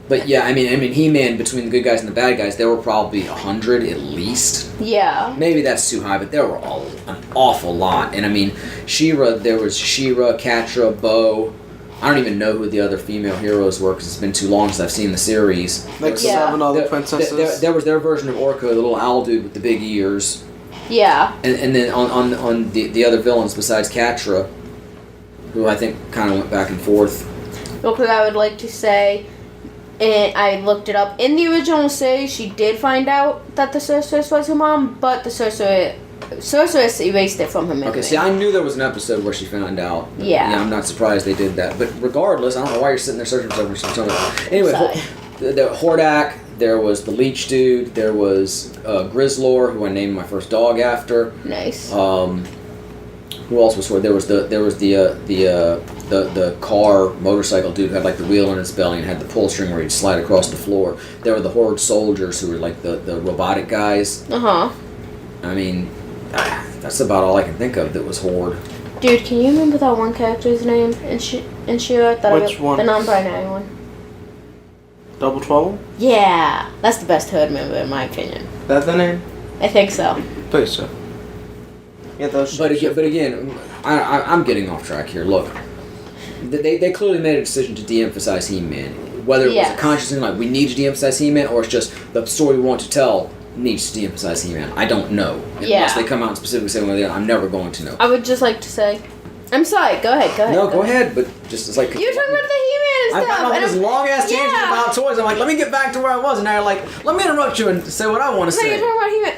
But yeah, I mean, He-Man, between the good guys and the bad guys, there were probably 100 at least. Yeah. Maybe that's too high, but there were an awful lot. And I mean, She-Ra, there was She-Ra, Catra, Bo. I don't even know who the other female heroes were because it's been too long since I've seen the series. Like 7 other princesses. There was their version of Orca, the little owl dude with the big ears. Yeah. And then on the other villains besides Catra, who I think kind of went back and forth. Real quick, I would like to say, and I looked it up. In the original series, she did find out that the sorceress was her mom, but the sorceress erased it from her memory. Okay, see, I knew there was an episode where she found out. Yeah. I'm not surprised they did that. But regardless, I don't know why you're sitting there searching for something. Anyway, the Hordak, there was the Leech dude, there was Grizzlor, who I named my first dog after. Nice. Who else was Horde? There was the car motorcycle dude who had like the wheel in his belly and had the pull string where he'd slide across the floor. There were the Horde soldiers who were like the robotic guys. I mean, that's about all I can think of that was Horde. Dude, can you remember that one character's name in She-Ra? Which one? The non-binary one. Double Trouble? Yeah, that's the best Horde member in my opinion. That's the name? I think so. Pretty so. Yeah, but again, I'm getting off track here. Look, they clearly made a decision to de-emphasize He-Man. Whether it was a conscious thing like we need to de-emphasize He-Man, or it's just the story we want to tell needs to de-emphasize He-Man. I don't know. Unless they come out and specifically say one or the other, I'm never going to know. I would just like to say, I'm sorry. Go ahead. No, go ahead. But just it's like you're talking about the He-Man and stuff. I've got this long ass tangent about toys. I'm like, let me get back to where I was, and now you're like, let me interrupt you and say what I want to say. You're talking about He-Man.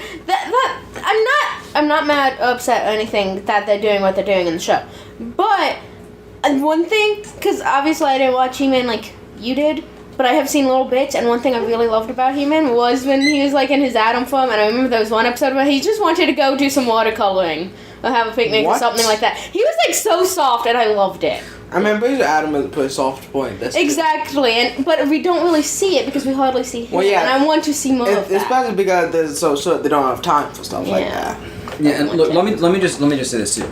I'm not mad or upset or anything that they're doing what they're doing in the show. But one thing, because obviously I didn't watch He-Man like you did, but I have seen little bits, and one thing I really loved about He-Man was when he was like in his Atom form, and I remember there was one episode where he just wanted to go do some watercoloring or have a picnic or What? something like that. He was like so soft, and I loved it. I mean, basically Adam is a pretty soft boy. Exactly, but we don't really see it because we hardly see him. Well, yeah. And I want to see more of that. Especially because they're so short, they don't have time for stuff like that. Yeah, and look, let me just say this too.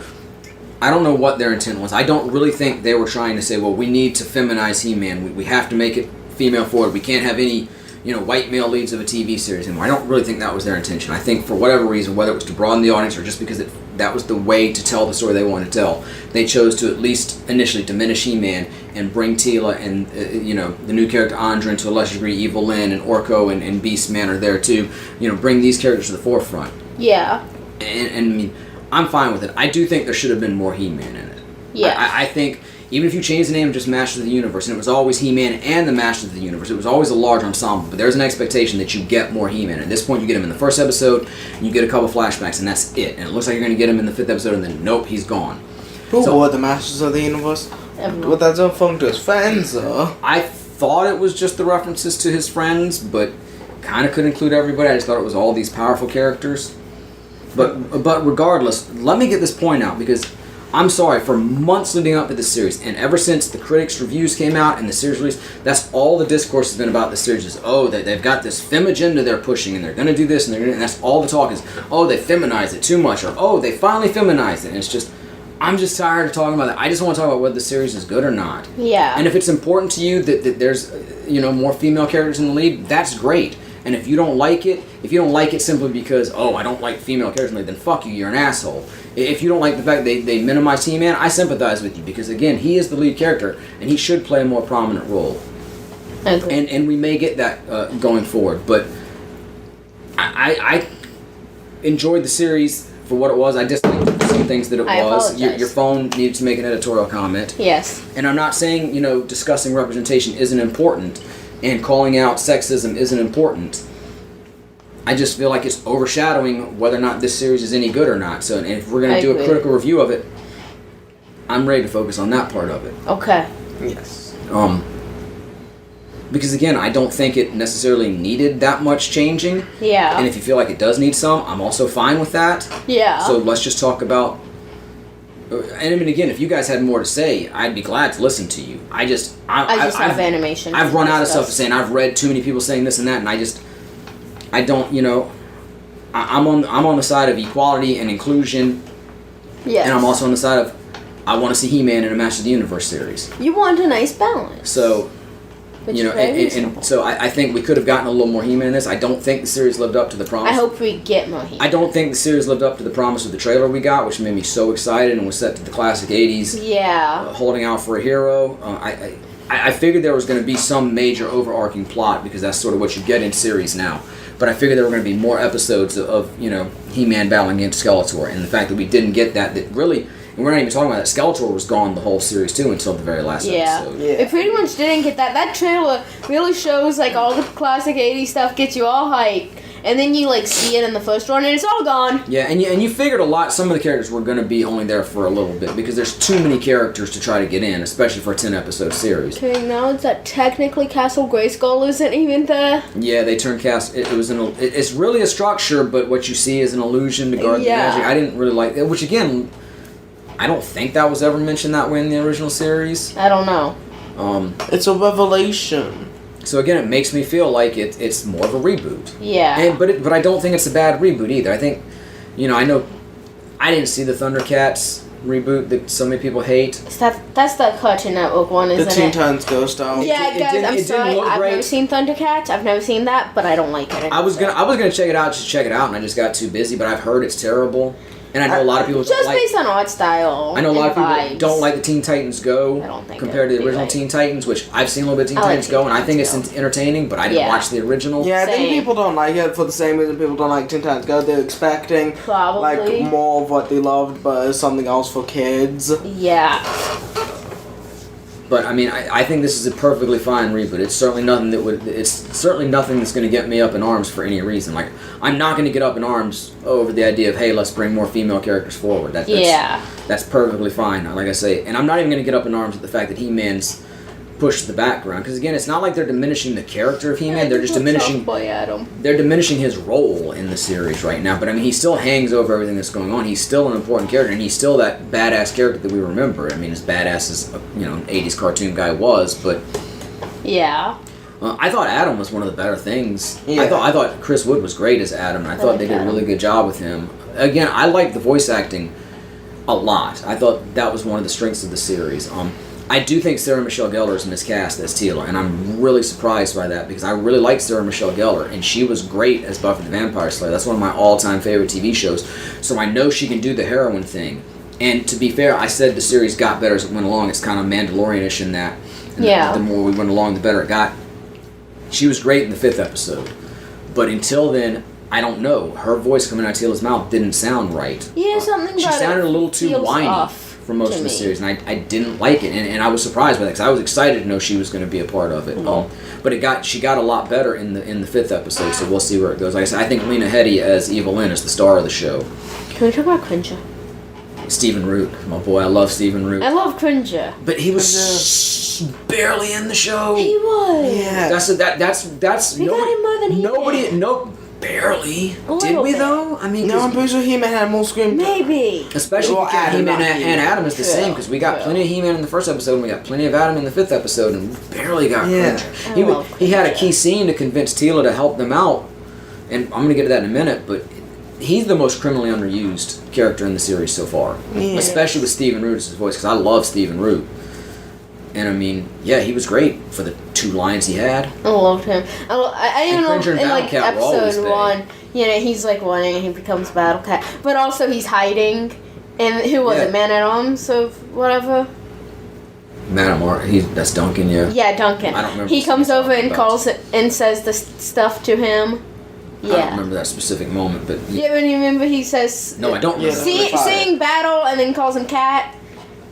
I don't know what their intent was. I don't really think they were trying to say, well, we need to feminize He-Man. We have to make it female forward. We can't have any, white male leads of a TV series anymore. I don't really think that was their intention. I think for whatever reason, whether it was to broaden the audience or just because that was the way to tell the story they wanted to tell, they chose to at least initially diminish He-Man and bring Teela and, the new character Andra, and to a lesser degree Evil-Lyn and Orko and Beastman are there too. Bring these characters to the forefront. Yeah. And I mean, I'm fine with it. I do think there should have been more He-Man in it. Yeah. I think even if you change the name of just Masters of the Universe, and it was always He-Man and the Masters of the Universe, it was always a large ensemble, but there's an expectation that you get more He-Man. At this point, you get him in the first episode, and you get a couple flashbacks, and that's it. And it looks like you're going to get him in the 5th episode, and then nope, he's gone. Who were the Masters of the Universe? Everyone. With that zone phone to his friends, though. I thought it was just the references to his friends, but kind of could include everybody. I just thought it was all these powerful characters. But regardless, let me get this point out, because I'm sorry, for months leading up to this series, and ever since the critics' reviews came out and the series release, that's all the discourse has been about the series is, they've got this fem agenda they're pushing, and they're going to do this, and that's all the talk is, they feminized it too much, or, they finally feminized it, and it's just, I'm just tired of talking about that. I just want to talk about whether the series is good or not. Yeah. And if it's important to you that there's, more female characters in the lead, that's great. And if you don't like it simply because, I don't like female characters in the lead, then fuck you, you're an asshole. If you don't like the fact they minimize He-Man, I sympathize with you, because again, he is the lead character, and he should play a more prominent role. Okay. And we may get that going forward, but I enjoyed the series for what it was. I disliked some things that it was. Your phone needed to make an editorial comment. Yes. And I'm not saying, discussing representation isn't important, and calling out sexism isn't important. I just feel like it's overshadowing whether or not this series is any good or not. So, and if we're going to do a critical review of it, I'm ready to focus on that part of it. Okay. Yes. Because again, I don't think it necessarily needed that much changing. Yeah. And if you feel like it does need some, I'm also fine with that. Yeah. So let's just talk about... And I mean, again, if you guys had more to say, I'd be glad to listen to you. I just love animation. I've run out of stuff to say, and I've read too many people saying this and that, and I don't, I'm on the side of equality and inclusion. Yes. And I'm also on the side of, I want to see He-Man in a Masters of the Universe series. You want a nice balance. So, Which is very reasonable. and so I think we could have gotten a little more He-Man in this. I don't think the series lived up to the promise. I hope we get more He-Man. I don't think the series lived up to the promise of the trailer we got, which made me so excited and was set to the classic 80s. Yeah. Holding out for a hero. I figured there was going to be some major overarching plot, because that's sort of what you get in series now. But I figured there were going to be more episodes of He-Man battling against Skeletor, and the fact that we didn't get that really, and we're not even talking about that, Skeletor was gone the whole series too until the very last episode. Yeah. It pretty much didn't get that. That trailer really shows like all the classic 80s stuff, gets you all hyped. And then you see it in the first one, and it's all gone. Yeah, and you figured some of the characters were going to be only there for a little bit, because there's too many characters to try to get in, especially for a 10-episode series. To acknowledge that technically Castle Grayskull isn't even there. Yeah, they turned it's really a structure, but what you see is an illusion to guard the magic. I didn't really like it, which again, I don't think that was ever mentioned that way in the original series. I don't know. It's a revelation. So again, it makes me feel like it's more of a reboot. Yeah. But I don't think it's a bad reboot either. I think, I know I didn't see the Thundercats reboot that so many people hate. That's the Cartoon Network one, isn't it? The Teen Titans Go style. Yeah, guys, I'm sorry. I've never seen Thundercats. I've never seen that, but I don't like it. I was gonna check it out, and I just got too busy. But I've heard it's terrible. And I know a lot of people just based on art style. I know a lot of people vibes. don't like the Teen Titans Go. I don't think compared to the original Teen Titans, which I've seen a little bit of Teen Titans Go, and I think it's entertaining. But I didn't watch the original. Yeah, I think people don't like it for the same reason people don't like Teen Titans Go. They're expecting probably more of what they loved, but it's something else for kids. Yeah. But I mean, I think this is a perfectly fine reboot. It's certainly nothing that's going to get me up in arms for any reason. Like, I'm not going to get up in arms over the idea of, hey, let's bring more female characters forward. That's perfectly fine. Like I say, and I'm not even going to get up in arms at the fact that He-Man's pushed to the background. Because again, it's not like they're diminishing the character of He-Man. They're just diminishing. Boy Adam. They're diminishing his role in the series right now. But I mean, he still hangs over everything that's going on. He's still an important character, and he's still that badass character that we remember. I mean, as badass as an '80s cartoon guy was, but yeah. I thought Adam was one of the better things. Yeah. I thought Chris Wood was great as Adam, and I thought they did a really good job with him. Again, I liked the voice acting a lot. I thought that was one of the strengths of the series. I do think Sarah Michelle Gellar is miscast as Teela, and I'm really surprised by that because I really like Sarah Michelle Gellar, and she was great as Buffy the Vampire Slayer. That's one of my all-time favorite TV shows, so I know she can do the heroine thing. And to be fair, I said the series got better as it went along. It's kind of Mandalorian-ish in that. And the more we went along, the better it got. She was great in the 5th episode, but until then, I don't know. Her voice coming out of Teela's mouth didn't sound right. Yeah, something about she sounded a little too whiny for most of the series, and I didn't like it, and I was surprised by that because I was excited to know she was going to be a part of it. But she got a lot better in the 5th episode, so we'll see where it goes. Like I said, I think Lena Headey as Evil-Lyn is the star of the show. Can we talk about Cringer? Stephen Root, my boy, I love Stephen Root. I love Cringer, but he was barely in the show. He was. Yeah. That's we got him more than he did. Barely. A Did we bit. though? I mean, No, I'm pretty sure He-Man had more screen. Maybe. Especially Well, He-Man Adam, and Adam is the same because we got plenty of He-Man in the 1st episode and we got plenty of Adam in the 5th episode and we barely got Cringer. He had a key scene to convince Teela to help them out, and I'm going to get to that in a minute, but he's the most criminally underused character in the series so far. Yeah. Especially with Stephen Root's voice because I love Stephen Root. And I mean, yeah, he was great for the 2 lines he had. I loved him. I even know Cringer and in like Battle Cat were always episode big. 1, he's like running and he becomes Battle Cat, but also he's hiding. And who was it? Man at Arms of whatever. That's Duncan, yeah. Yeah, Duncan. I don't remember. He comes over and calls it and says the stuff to him. Yeah. I don't remember that specific moment, but Yeah, but you remember he says. No, I don't remember. Seeing Battle and then calls him Cat.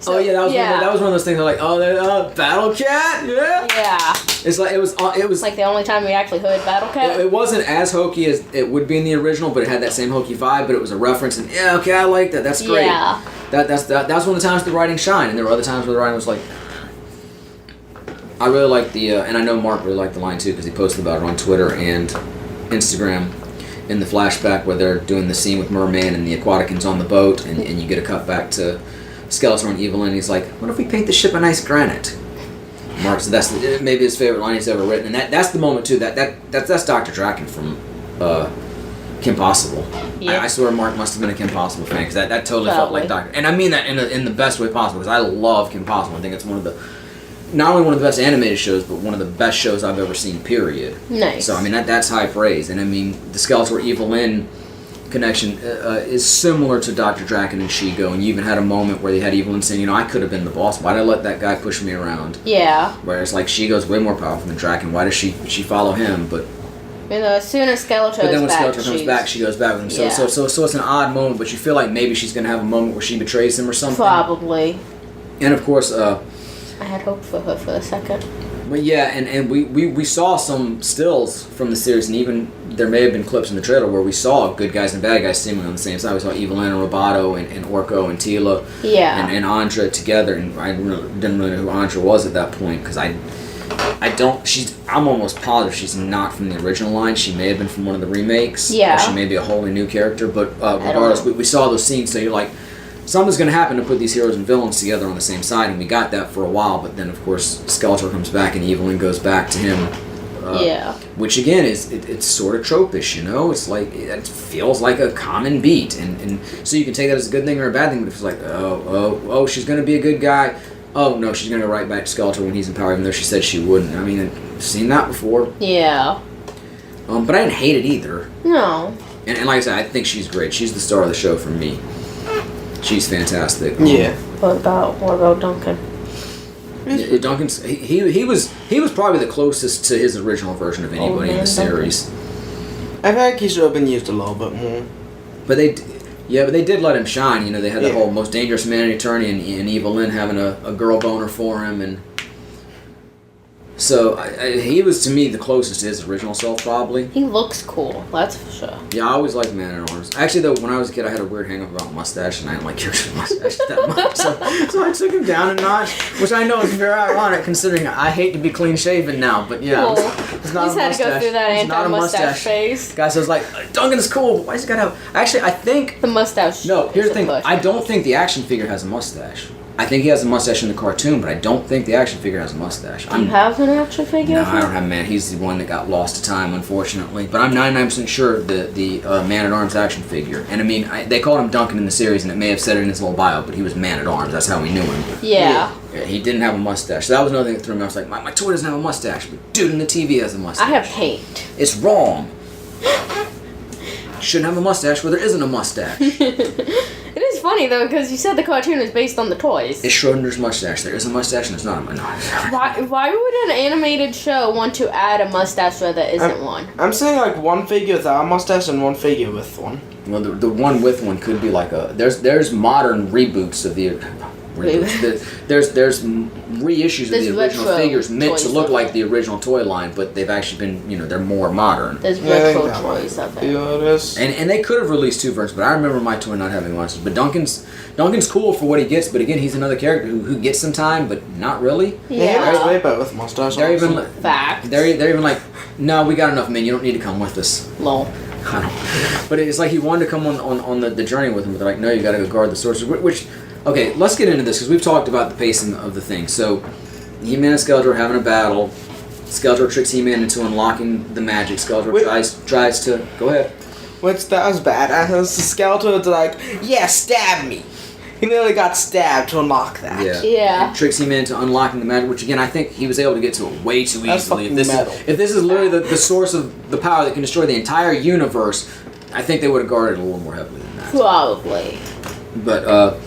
So, that was one of those things. Like, Battle Cat, yeah. Yeah. It's like it was like the only time we actually heard Battle Cat. It wasn't as hokey as it would be in the original, but it had that same hokey vibe. But it was a reference, and I like that. That's great. Yeah. That's one of the times the writing shined, and there were other times where the writing was like. I really liked and I know Mark really liked the line too because he posted about it on Twitter and Instagram. In the flashback where they're doing the scene with Merman and the Aquaticans on the boat, and you get a cut back to Skeletor and Evil-Lyn, and he's like, what if we paint the ship a nice granite? Mark said that's maybe his favorite line he's ever written, and that's the moment too. That's Dr. Draken from Kim Possible. Yeah. I swear Mark must have been a Kim Possible fan because that totally felt like Dr. And I mean that in the best way possible because I love Kim Possible. I think it's not only one of the best animated shows, but one of the best shows I've ever seen. Period. Nice. So I mean that's high praise, and I mean the Skeletor Evil-Lyn connection is similar to Dr. Draken and She-Go, and you even had a moment where they had Evil-Lyn saying, I could have been the boss. Why did I let that guy push me around? Yeah. Whereas like She-Go's way more powerful than Draken. Why does she follow him? But as soon as Skeletor when Skeletor comes back, she goes back with him. Yeah. So it's an odd moment, but you feel like maybe she's gonna have a moment where she betrays him or something. Probably. And of course, I had hope for her for a second. But yeah, and we saw some stills from the series, and even there may have been clips in the trailer where we saw good guys and bad guys seemingly on the same side. We saw Evil-Lyn and Roboto and Orko and Teela and Andra together, and I didn't really know who Andra was at that point because I'm almost positive she's not from the original line. She may have been from one of the remakes. Yeah. Or she may be a wholly new character, but regardless, we saw those scenes, so you're like, something's going to happen to put these heroes and villains together on the same side, and we got that for a while, but then, of course, Skeletor comes back and Evil-Lyn goes back to him. Which, again, it's sort of tropish, It's like, it feels like a common beat, and so you can take that as a good thing or a bad thing, but it's like, oh, she's going to be a good guy. Oh, no, she's going to go right back to Skeletor when he's in power, even though she said she wouldn't. I mean, I've seen that before. Yeah. But I didn't hate it either. No. And like I said, I think she's great. She's the star of the show for me. She's fantastic. Yeah. What about Duncan? Duncan's he was probably the closest to his original version of anybody in the series. I feel like he should have been used a little bit more. But they did let him shine. They had the whole most dangerous man in eternity and Evil-Lyn having a girl boner for him, and So he was to me the closest to his original self, probably. He looks cool, that's for sure. Yeah, I always liked Man-at-Arms. Actually, though, when I was a kid, I had a weird hang-up about mustache, and I didn't like Kirk's mustache that much. So I took him down a notch, which I know is very ironic, considering I hate to be clean-shaven now. But yeah, Cool. it's not He's a had mustache. to go through that It's not a anti-mustache phase. Guy says like, Duncan's cool, but why does he gotta have? Actually, I think. The mustache. No, here's the is a thing. push. I don't think the action figure has a mustache. I think he has a mustache in the cartoon, but I don't think the action figure has a mustache. Do you have an action figure? No, I don't have Man. He's the one that got lost to time, unfortunately. But I'm 99% sure the Man-at-Arms action figure. And I mean, they called him Duncan in the series, and it may have said it in his little bio, but he was Man-at-Arms. That's how we knew him. Yeah. He didn't have a mustache. So that was another thing that threw me off. I was like, my toy doesn't have a mustache, but dude in the TV has a mustache. I have paint. It's wrong. Shouldn't have a mustache where there isn't a mustache. It is funny though, because you said the cartoon is based on the toys. It's Schrodinger's mustache. There is a mustache and there's not a mustache. Why would an animated show want to add a mustache where there isn't one? I'm saying like one figure without a mustache and one figure with one. Well, the one with one could be like a. There's modern reboots of the. There's reissues of There's the original retro figures meant toys to look of like it. the original toy line, but they've actually been, they're more modern. There's Yeah, I retro think that toys of it. Yeah, it is. And they could have released two versions, but I remember my toy not having one. But Duncan's cool for what he gets, but again, he's another character who gets some time, but not really. Yeah, it's way Yeah. better with mustache. They're even honestly. Fact. they're even like, no, we got enough men. You don't need to come with us. Lol. I don't. But it's like he wanted to come on the journey with him, but they're like, no, you got to go guard the sorcerer. Which, okay, let's get into this because we've talked about the pacing of the thing. So, He-Man and Skeletor are having a battle. Skeletor tricks He-Man into unlocking the magic. Skeletor Wait. tries to go ahead. Which that was bad. Skeletor's like, yeah, stab me. He nearly got stabbed to unlock that. Yeah. And tricks He-Man into unlocking the magic, which again I think he was able to get to it way too That's easily. fucking metal. If this is literally the source of the power that can destroy the entire universe, I think they would have guarded it a little more heavily than that. Probably. But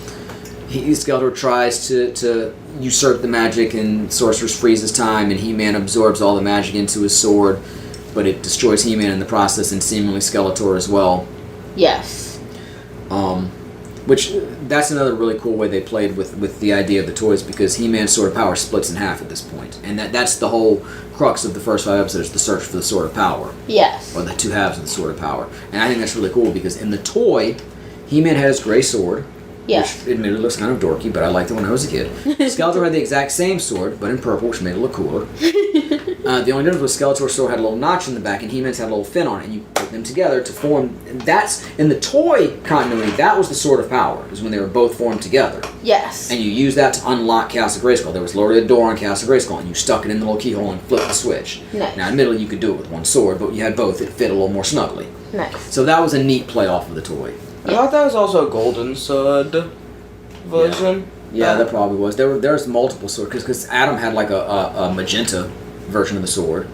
Skeletor tries to usurp the magic, and Sorceress freezes time, and He-Man absorbs all the magic into his sword, but it destroys He-Man in the process, and seemingly Skeletor as well. Yes. Which, that's another really cool way they played with the idea of the toys, because He-Man's Sword of Power splits in half at this point. And that's the whole crux of the first 5 episodes, the search for the Sword of Power. Yes. Or the two halves of the Sword of Power. And I think that's really cool, because in the toy, He-Man had his gray sword, Yes. which admittedly looks kind of dorky, but I liked it when I was a kid. Skeletor had the exact same sword, but in purple, which made it look cooler. The only difference was Skeletor's sword had a little notch in the back, and He-Man's had a little fin on it, and you put them together to form. And that's in the toy continuity. That was the Sword of Power, is when they were both formed together, Yes. and you used that to unlock Castle Grayskull. There was literally a door on Castle Grayskull, and you stuck it in the little keyhole and flipped the switch. Nice. Now, admittedly, you could do it with one sword, but you had both. It fit a little more snugly. Nice. So that was a neat play off of the toy. I thought that was also a golden sword version. Yeah, that probably was. There's multiple swords because Adam had like a magenta version of the sword.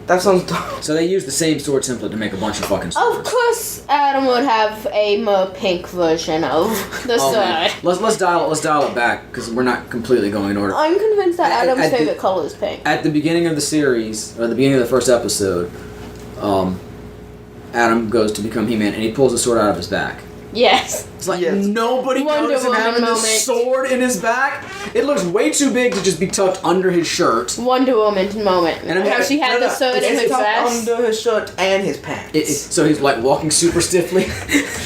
That sounds dumb. So they used the same sword template to make a bunch of fucking Of swords. course, Adam would have a more pink version of the Oh, man. sword. Let's dial it back because we're not completely going in order. I'm convinced that At- Adam's at the- favorite color is pink. At the beginning of the series, or the beginning of the first episode, Adam goes to become He-Man and he pulls a sword out of his back. Yes. It's like Yes. nobody Wonder noticed him Woman having moment. this sword in his back. It looks way too big to just be tucked under his shirt. Wonder Woman moment. And I mean, how she had the sword in her It's tucked dress. under his shirt and his pants. So he's like walking super stiffly.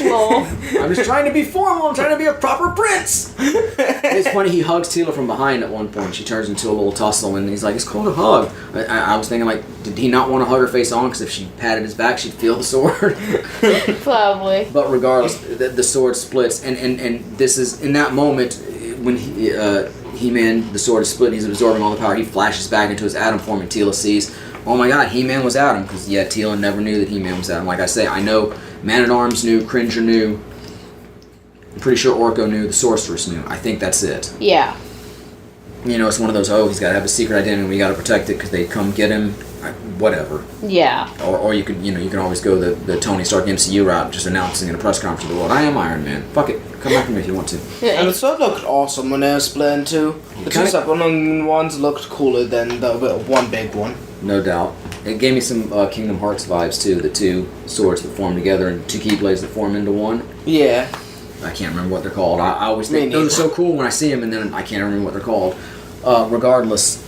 Lol. I'm just trying to be formal. I'm trying to be a proper prince. It's funny. He hugs Teela from behind at one point. She turns into a little tussle, and he's like, "It's called a hug." I was thinking, like, did he not want to hug her face on? Because if she patted his back, she'd feel the sword. Probably. But regardless, the sword splits, and this is in that moment when He-Man, the sword is split, and he's absorbing all the power. He flashes back into his Adam form, and Teela sees, oh my God, He-Man was Adam, because Teela never knew that He-Man was Adam. Like I say, I know Man-at-Arms knew, Cringer knew, I'm pretty sure Orko knew, the Sorceress knew. I think that's it. Yeah. You know, it's one of those, he's got to have a secret identity, and we got to protect it because they come get him. Whatever. Yeah. Or you could, you can always go the Tony Stark MCU route, just announcing in a press conference to the world, I am Iron Man. Fuck it, come back to me if you want to. And the sword looked awesome when they were split in two. The two Kinda- separate ones looked cooler than the one big one. No doubt. It gave me some Kingdom Hearts vibes too. The two swords that form together and two keyblades that form into one. Yeah. I can't remember what they're called. I always think Me those are neither. so cool when I see them, and then I can't remember what they're called. Regardless,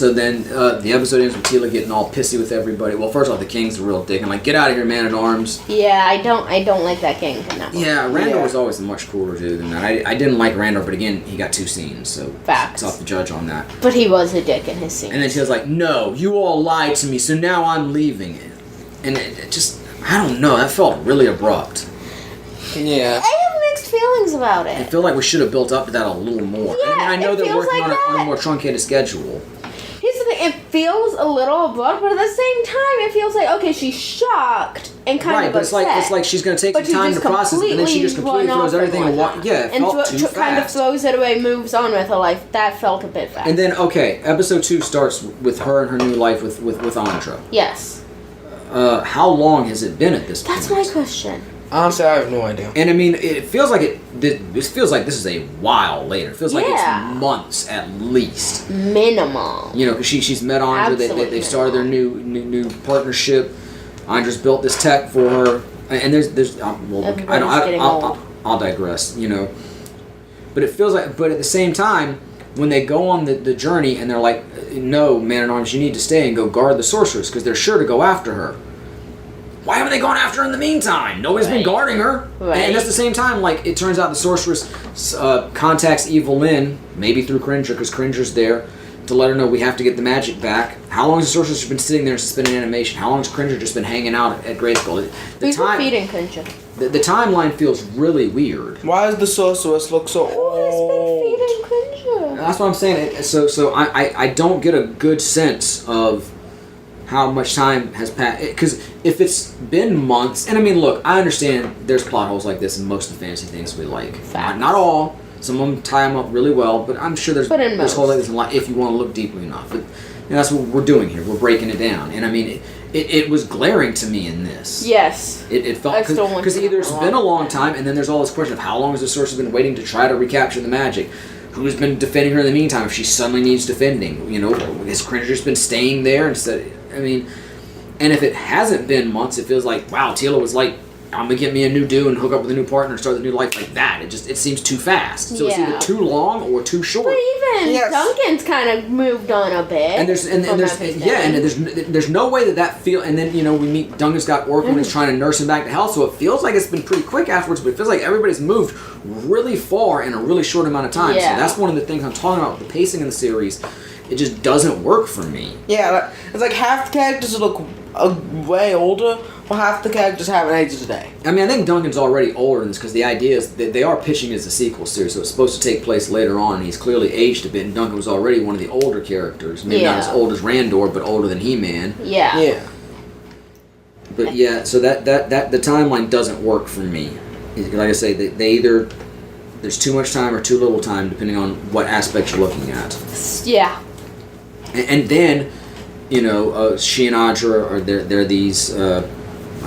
So then the episode ends with Teela getting all pissy with everybody. Well, first off, the King's a real dick. I'm like, get out of here, man-at-arms. Yeah, I don't like that King in that one. Yeah, Randall was always a much cooler dude than that. I didn't like Randall, but again, he got 2 scenes, so Facts. it's tough to judge on that. But he was a dick in his scene. And then Teela's like, no, you all lied to me, so now I'm leaving it. And it just, I don't know, that felt really abrupt. Yeah. I have mixed feelings about I it. feel like we should have built up to that a little more. Yeah, I know it they're feels working like on a more truncated schedule. Here's the thing, it feels a little abrupt, but at the same time, it feels like, okay, she's shocked and kind of but upset. it's like she's going to take But some time to process it, and then she just completely throws everything in one. Yeah, it felt too fast. Kind of throws it away, moves on with her life. That felt a bit fast. And then, okay, episode 2 starts with her and her new life with Andra. Yes. How long has it been at this point? That's my question. Honestly, I have no idea. And I mean, it feels like this feels like this is a while later. It feels like Yeah. it's months at least. Minimal. You know, because she's met Andra. They started their new partnership. Andra's built this tech for her, and there's I'll digress. You know, but it feels like, but at the same time, when they go on the journey and they're like, no, Man-at-Arms, you need to stay and go guard the sorceress because they're sure to go after her. Why haven't they gone after her in the meantime? Nobody's been guarding her. Right. And at the same time, like, it turns out the sorceress contacts Evil-Lyn, maybe through Cringer, because Cringer's there, to let her know we have to get the magic back. How long has the sorceress been sitting there in suspended animation? How long has Cringer just been hanging out at Grayskull? We've been feeding Cringer. The timeline feels really weird. Why does the sorceress look so Who has been feeding Cringer? That's what I'm saying. So I don't get a good sense of how much time has passed. Because if it's been months, and I mean, look, I understand there's plot holes like this in most of the fantasy things we like. Not all. Some of them tie them up really well, but I'm sure there's holes like this in life if you want to look deeply enough. But that's what we're doing here. We're breaking it down. And I mean, it was glaring to me in this. Yes. It felt, because either it's been a long time, and then there's all this question of how long has the sorceress been waiting to try to recapture the magic? Who's been defending her in the meantime if she suddenly needs defending? You know, has Cringer just been staying there instead? I mean, and if it hasn't been months, it feels like, wow, Teela was like, I'm gonna get me a new do and hook up with a new partner and start a new life like that. It seems too fast. So it's either too long or too short. But even Duncan's kind of moved on a bit. And there's no way that feel. And then we meet Duncan's got Orc when he's trying to nurse him back to health. So it feels like it's been pretty quick afterwards, but it feels like everybody's moved really far in a really short amount of time. Yeah. So that's one of the things I'm talking about with the pacing in the series. It just doesn't work for me. Yeah, it's like half the characters look way older, while half the characters haven't aged today. I mean, I think Duncan's already older in this because the idea is that they are pitching it as a sequel series, so it's supposed to take place later on, and he's clearly aged a bit, and Duncan was already one of the older characters. Maybe not as old as Randor, but older than He-Man. Yeah. Yeah. But yeah, so that the timeline doesn't work for me. Like I say, they either there's too much time or too little time, depending on what aspect you're looking at. Yeah. And then, she and Audra are they're these I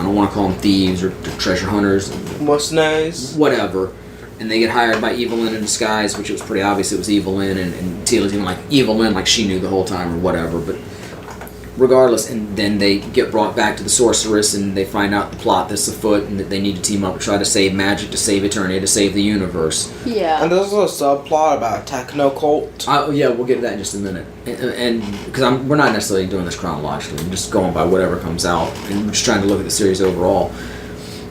don't want to call them thieves or treasure hunters. What's nice? Whatever. And they get hired by Evil-Lyn in disguise, which it was pretty obvious it was Evil-Lyn, and Teela's even like Evil-Lyn, like she knew the whole time or whatever. But regardless, and then they get brought back to the sorceress, and they find out the plot that's afoot, and that they need to team up to try to save magic, to save Eternia, to save the universe. Yeah. And there's a subplot about a techno cult. Yeah, we'll get to that in just a minute. And because we're not necessarily doing this chronologically, I'm just going by whatever comes out, and we're just trying to look at the series overall.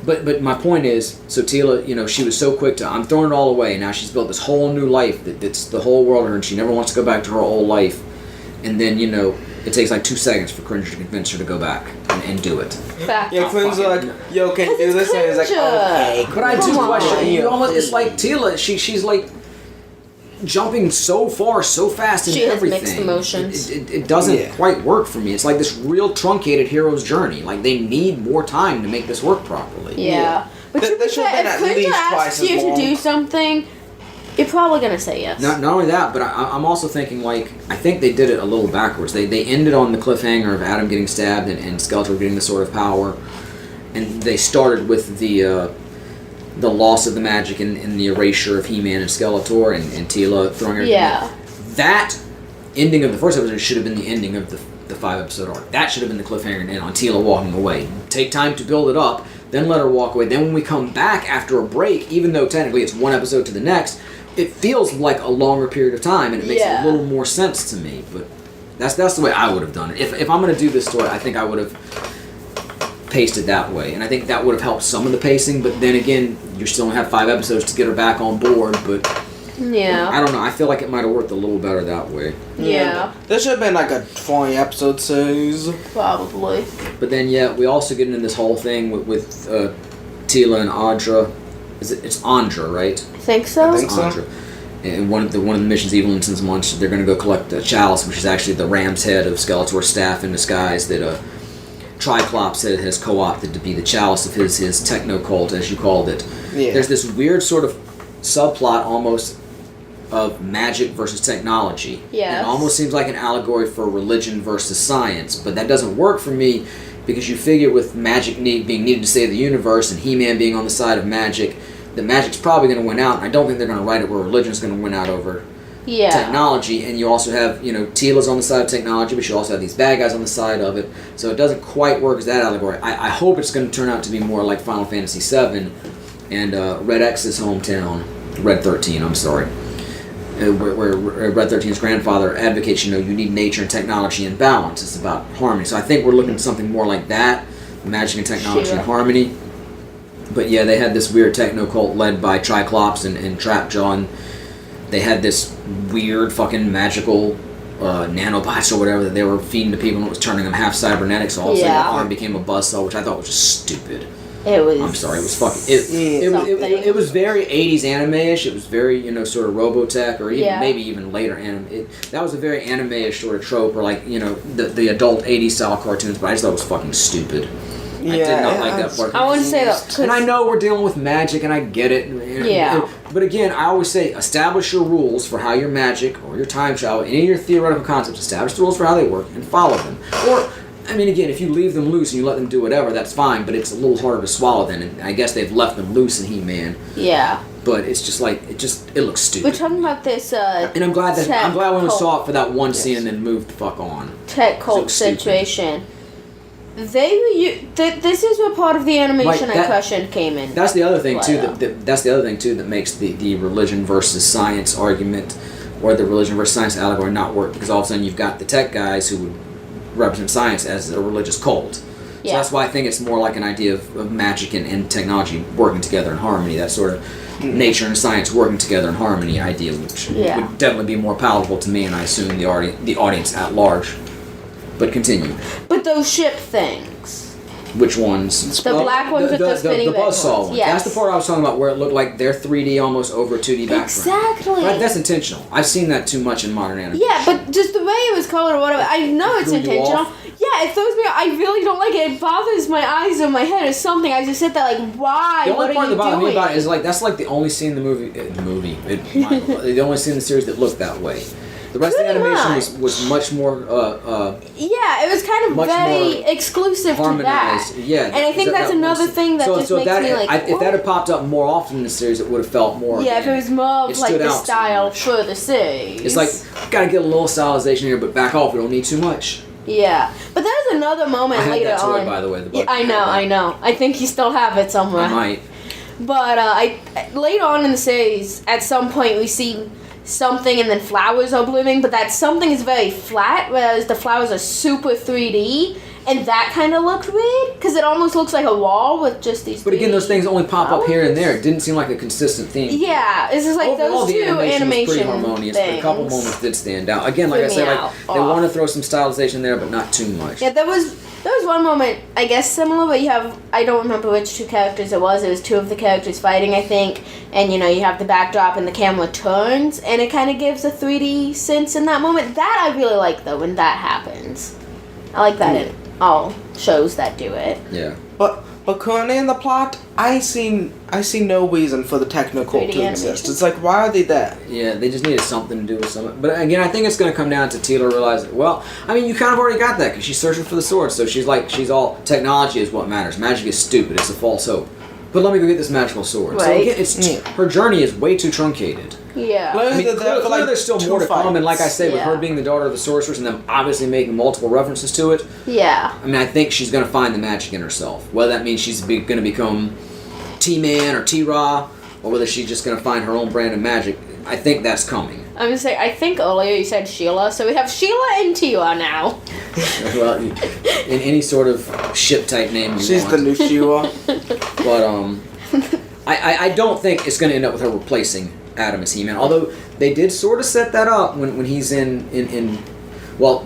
But my point is, so Teela, she was so quick to, I'm throwing it all away. Now she's built this whole new life that's the whole world of her, and she never wants to go back to her old life. And then, it takes like 2 seconds for Cringer to convince her to go back and do it. Yeah, Cringer's like, yo, can you do this? And he's like, okay. But I do question, it's like Teela, she's like jumping so far, so fast into everything. She has mixed emotions. It doesn't quite work for me. It's like this real truncated hero's journey. Like, they need more time to make this work properly. Yeah. But if Cringer asks you to do something, you're probably going to say yes. Not only that, but I'm also thinking, like, I think they did it a little backwards. They ended on the cliffhanger of Adam getting stabbed and Skeletor getting the Sword of Power. And they started with the loss of the magic and the erasure of He-Man and Skeletor and Teela throwing everything. Yeah. That ending of the first episode should have been the ending of the 5-episode arc. That should have been the cliffhanger and on Teela walking away. Take time to build it up, then let her walk away. Then when we come back after a break, even though technically it's one episode to the next, it feels like a longer period of time, and it makes a little more sense to me. But That's the way I would have done it. If I'm going to do this story, I think I would have paced it that way, and I think that would have helped some of the pacing. But then again, you still only have 5 episodes to get her back on board. But yeah, I don't know. I feel like it might have worked a little better that way. Yeah. This should have been like a 20 episode series. Probably. But then, we also get into this whole thing with Teela and Audra. It's Andra, right? I think so. I think so. Andra. And one of the missions Evil-Lyn sends them on, they're going to go collect the chalice, which is actually the ram's head of Skeletor's staff in disguise that Triclops has co-opted to be the chalice of his techno cult, as you called it. Yeah. There's this weird sort of subplot almost of magic versus technology. Yes. It almost seems like an allegory for religion versus science, but that doesn't work for me because you figure with magic being needed to save the universe and He-Man being on the side of magic, the magic's probably going to win out, and I don't think they're going to write it where religion's going to win out over technology. And you also have, Teela's on the side of technology, but you also have these bad guys on the side of it, so it doesn't quite work as that allegory. I hope it's going to turn out to be more like Final Fantasy VII and Red X's hometown, Red 13, I'm sorry, where Red 13's grandfather advocates, you need nature and technology in balance. It's about harmony. So I think we're looking at something more like that, magic and technology and harmony. But yeah, they had this weird techno cult led by Triclops and Trapjaw, and they had this weird fucking magical nanobots or whatever that they were feeding to people, and it was turning them half cybernetic, so all of a sudden the arm became a buzzsaw, which I thought was just stupid. It was... I'm sorry, it was fucking... It was very 80s anime-ish. It was very, sort of Robotech, or even maybe even later anime. That was a very anime-ish sort of trope, or like, the adult 80s style cartoons, but I just thought it was fucking stupid. I did not like that part. I wouldn't say that. And I know we're dealing with magic, and I get it. But again, I always say, establish your rules for how your magic, or your time travel, any of your theoretical concepts, establish the rules for how they work, and follow them. Or... again, if you leave them loose and you let them do whatever, that's fine, but it's a little harder to swallow then, and I guess they've left them loose in He-Man. Yeah. But it's just like, it looks stupid. We're talking about this, and I'm glad when we saw it for that one scene and then moved the fuck on. Tech cult situation. This is where part of the animation I questioned came in. That's the other thing, too, that's the other thing, too, that makes the religion versus science argument, or the religion versus science allegory not work, because all of a sudden you've got the tech guys who would represent science as a religious cult. So that's why I think it's more like an idea of magic and technology working together in harmony, that sort of nature and science working together in harmony idea, which would definitely be more palatable to me, and I assume the audience at large. But continue. But those ship things. Which ones? The black ones with the spinning the buzzsaw ones. Yes. That's the part I was talking about, where it looked like they're 3D almost over a 2D background. Exactly. But that's intentional. I've seen that too much in modern anime. Yeah, but just the way it was colored or whatever, I know it's intentional. Yeah, it throws me off. I really don't like it. It bothers my eyes or my head or something. I just sit there like, why? The only part that bothered me about it is like that's like the only scene in the movie. The only scene in the series that looked that way. The rest of the animation was much more. Yeah, it was kind of very exclusive to that. Yeah, and I think that's another thing that just makes me like. If that had popped up more often in the series, it would have felt more. Yeah, if it was more of like the style for the series. It's like, gotta get a little stylization here, but back off. We don't need too much. Yeah, but there's another moment later that toy, on. By the way, I know. I think you still have it somewhere. I might. But later on in the series, at some point we see something and then flowers are blooming, but that something is very flat, whereas the flowers are super 3D, and that kind of looked weird, because it almost looks like a wall with just these. But again, those things only pop up here and there. It didn't seem like a consistent theme. Yeah, it's just like overall, those two animation was pretty harmonious, things. but a couple moments did stand out. Again, like I said, they want to throw some stylization there, but not too much. Yeah, there was one moment, I guess similar, but you have, I don't remember which two characters it was. It was two of the characters fighting, I think, and you have the backdrop and the camera turns, and it kind of gives a 3D sense in that moment. That I really like, though, when that happens. I like that in all shows that do it. Yeah. But currently in the plot, I see no reason for the technical to exist. It's like, why are they there? Yeah, they just needed something to do with something. But again, I think it's going to come down to Teela realizing, well, I mean, you kind of already got that, because she's searching for the sword, so she's all, technology is what matters. Magic is stupid, it's a false hope. But let me go get this magical sword. Right. So again, her journey is way too truncated. Yeah. I mean, clearly there's still more to come, and like I say, with her being the daughter of the sorceress and them obviously making multiple references to it, I mean, I think she's going to find the magic in herself. Whether that means she's going to become T-Man or T-Ra, or whether she's just going to find her own brand of magic. I think that's coming. I'm gonna say, I think earlier you said Sheila, so we have Sheila and Teela now. Well, in any sort of ship type name you She's want. the new Sheila. But I don't think it's going to end up with her replacing Adam as He-Man. Although they did sort of set that up when he's in well,